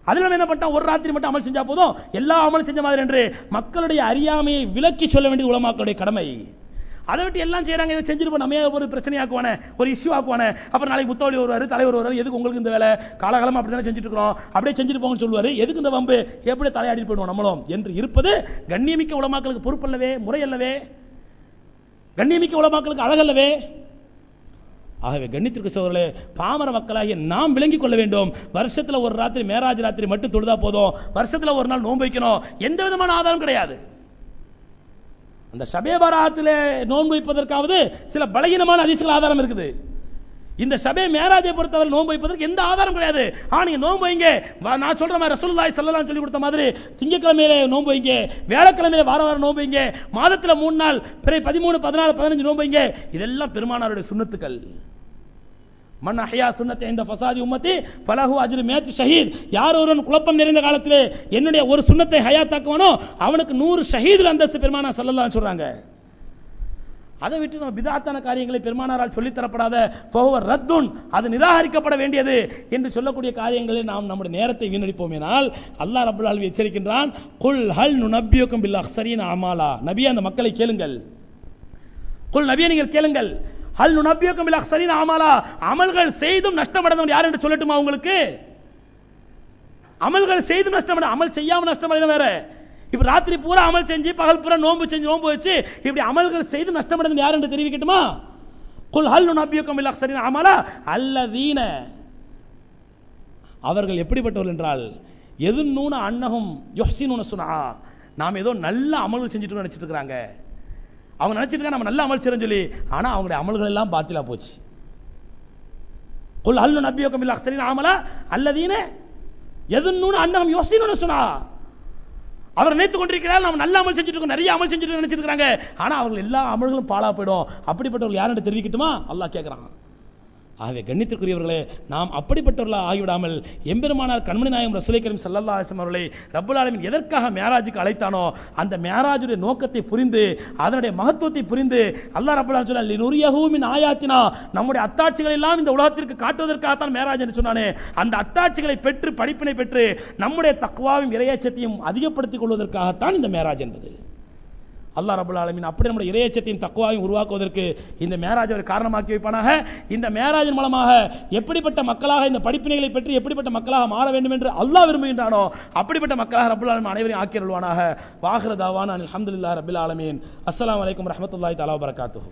அதில் நம்ம என்ன பண்ணிட்டோம், ஒரு ராத்திரி மட்டும் அமல் செஞ்சா போதும், எல்லா அமலும் செஞ்ச மாதிரி என்று மக்களுடைய அறியாமையை விலக்கி சொல்ல வேண்டியது உலமாக்களுடைய கடமை. அதை விட்டு எல்லாம் செய்யறாங்க, இதை செஞ்சுட்டு நம்ம ஒரு பிரச்சனையாக்குவானே, ஒரு இஷ்யூ ஆக்குவானே, அப்புறம் நாளைக்கு முத்தவழி வருவார், தலைவர் வருவார், எதுக்கு உங்களுக்கு இந்த வேலை, காலகாலமாக அப்படி தானே செஞ்சுட்டு இருக்கிறோம், அப்படியே செஞ்சுட்டு போங்கன்னு சொல்லுவார், எதுக்கு இந்த வம்பு, எப்படி தலையாடி போயிடுவோம் நம்மளும் என்று இருப்பது கண்ணியமிக்க உலமாக்களுக்கு பொறுப்பல்லவே, முறையல்லவே, கண்ணியமிக்க உலமாக்களுக்கு அழகல்லவே. ஆகவே கண்ணியத்திற்கு சகோதரர்களே, பாமர மக்களாகிய நாம் விளங்கிக் கொள்ள வேண்டும், வருஷத்துல ஒரு ராத்திரி மேராஜ் ராத்திரி மட்டும் தொழுதா போதும், வருஷத்துல ஒரு நாள் நோன்பு வைக்கணும், எந்த விதமான ஆதாரம் கிடையாது. அந்த ஷபே பராத்தில் நோன்பு வைப்பதற்காவது சில பலகீனமான ஹதீஸ்கள் ஆதாரம் இருக்குது. இந்த ஷபே மேராஜை பொறுத்தவரை நோன்பு வைப்பதற்கு எந்த ஆதாரம் கிடையாது. நீங்க நோன்பு வைங்க, நான் சொல்ற மாதிரி ரசூலுல்லாஹி ஸல்லல்லாஹு அலைஹி சொல்லி கொடுத்த மாதிரி திங்கட்கிழமையில நோன்பு வைங்க, வியாழக்கிழமையில வாரம் நோன்பு வைங்க, மாதத்துல 3 நாள் பிறை 13, 14, 15 நோன்பு வைங்க. இதெல்லாம் பெருமானாருடைய சுன்னத்துக்கள். மன் அஹ்யா சுன்னத்தை இந்த ஃபசாதி உம்மத்தி ஃபலஹு அஜ்ரு மியத் ஷஹீத், யார் ஒருவன் குழப்பம் நிறைந்த காலத்திலே என்னுடைய ஒரு சுன்னத்தை ஹயாத்தாக்குவானோ அவனுக்கு 100 ஷஹீதுல் அந்தஸ்து பெருமானார் ஸல்லல்லாஹு அலைஹி சொல்றாங்க. அதை விட்டு நம்ம பிதாத்தான காரியங்களை பெருமானாரால் சொல்லித் தரப்படாத ஃபஹுவ ரத்துன், அது நிராகரிக்கப்பட வேண்டியது என்று சொல்லக்கூடிய காரியங்களில் நாம் நம்முடைய நேரத்தை வீணடிப்போமேனால் அல்லாஹ் ரப்பல் ஆலமீன் எச்சரிக்கின்றான், குல் ஹல் நுனப்பியுக்கும் பில் அக்ஸரீன அமாலா, நபியே அந்த மக்களை கேளுங்கள், குல் நபியே நீங்கள் கேளுங்கள், ஹல் நுனப்பியுக்கும் பில் அக்ஸரீன அமாலா, அமல்கள் செய்தும் நஷ்டமடைந்தவன் யார் என்று சொல்லட்டுமா உங்களுக்கு? அமல்கள் செய்தும் நஷ்டமடை, அமல் செய்யாமல் நஷ்டமடைந்தவன் வேற. இப்ப ராத்திரி பூரா அமல் செஞ்சு பகல் பூரா நோன்பு வச்சு இப்படி அமல்கள் செய்து நஷ்டமடைந்தது யார் என்று தெரிவிக்கட்டுமா? குல் ஹல் நுனப்பியுக்கும் பில் அக்ஸரீன அமாலா அல்லதீன, அவர்கள் எப்படிப்பட்டவர்கள் என்றால் யதுன்னூன அன்னஹும் யுஹ்ஸினூன சுனா, நாம் ஏதோ நல்ல அமல்கள் செஞ்சுட்டு நினைச்சிட்டு இருக்காங்க, அவங்க நினைச்சிட்டு இருக்காங்க நம்ம நல்ல அமல் செய்யறோம்னு சொல்லி, ஆனா அவங்களுடைய அமல்கள் எல்லாம் பாத்திலா போச்சு. குல் ஹல் நபியுக்கும் பில் அக்ஸரின் அமலா அல்லதீன யதுன்னூன அன்னஹும் யுஹ்ஸினூன சுனா. அவர் நினைத்துக் கொண்டிருக்கிறார் நாம் நல்ல அமல் செஞ்சுட்டு இருக்கோம், நிறைய அமல் செஞ்சுட்டு நினைச்சிருக்காங்க. ஆனா அவர்கள் எல்லா அமல்களும் பாழா போயிடும். அப்படிப்பட்டவர்கள் யாருன்னு தெரிவிக்கட்டுமா? அல்லாஹ் கேட்கிறான். ஆகவே கண்ணியத்திற்குரியவர்களே, நாம் அப்படிப்பட்டவர்களாக ஆகிவிடாமல் எம்பெருமானார் கண்மணி நாயகம் ரசூலை கரீம் ஸல்லல்லாஹு அலைஹி வஸல்லம் அவர்களை ரப்பல் ஆலமீன் எதற்காக மேராஜுக்கு அழைத்தானோ அந்த மேராஜுடைய நோக்கத்தை புரிந்து அதனுடைய மகத்துவத்தை புரிந்து அல்லாஹ் ரப்பல் ஆலமீன் சொன்னார், லினுரியஹு மின் ஆயாத்தினா, நம்முடைய அத்தாட்சிகள் எல்லாம் இந்த உலகத்திற்கு காட்டுவதற்காகத்தான் மேராஜ் என்று சொன்னானே. அந்த அத்தாட்சிகளை பெற்று படிப்பினை பெற்று நம்முடைய தக்வாவையும் இறையச்சத்தையும் அதிகப்படுத்திக் கொள்வதற்காகத்தான் இந்த மேராஜ் என்பது. அல்லாஹ் ரப்பல் ஆலமீன் அப்படி நம்முடைய இறையச்சத்தையும் தக்வாவையும் உருவாக்குவதற்கு இந்த மேராஜ் ஒரு காரணமாக்கி வைப்பானாக. இந்த மேராஜின் மூலமாக எப்படிப்பட்ட மக்களாக இந்த படிப்பினைகளை பெற்று எப்படிப்பட்ட மக்களாக மாற வேண்டும் என்று அல்லாஹ் விரும்புகின்றானோ அப்படிப்பட்ட மக்களாக ரப்பல் ஆலமீன் அனைவரையும் ஆக்கியருள்வானாக. வாஹிரு தாவானா அல்ஹம்துலில்லாஹி ரப்பில் ஆலமீன். அஸ்ஸலாமு அலைக்கும் வரஹ்மத்துல்லாஹி தஆலா வபரகாத்துஹு.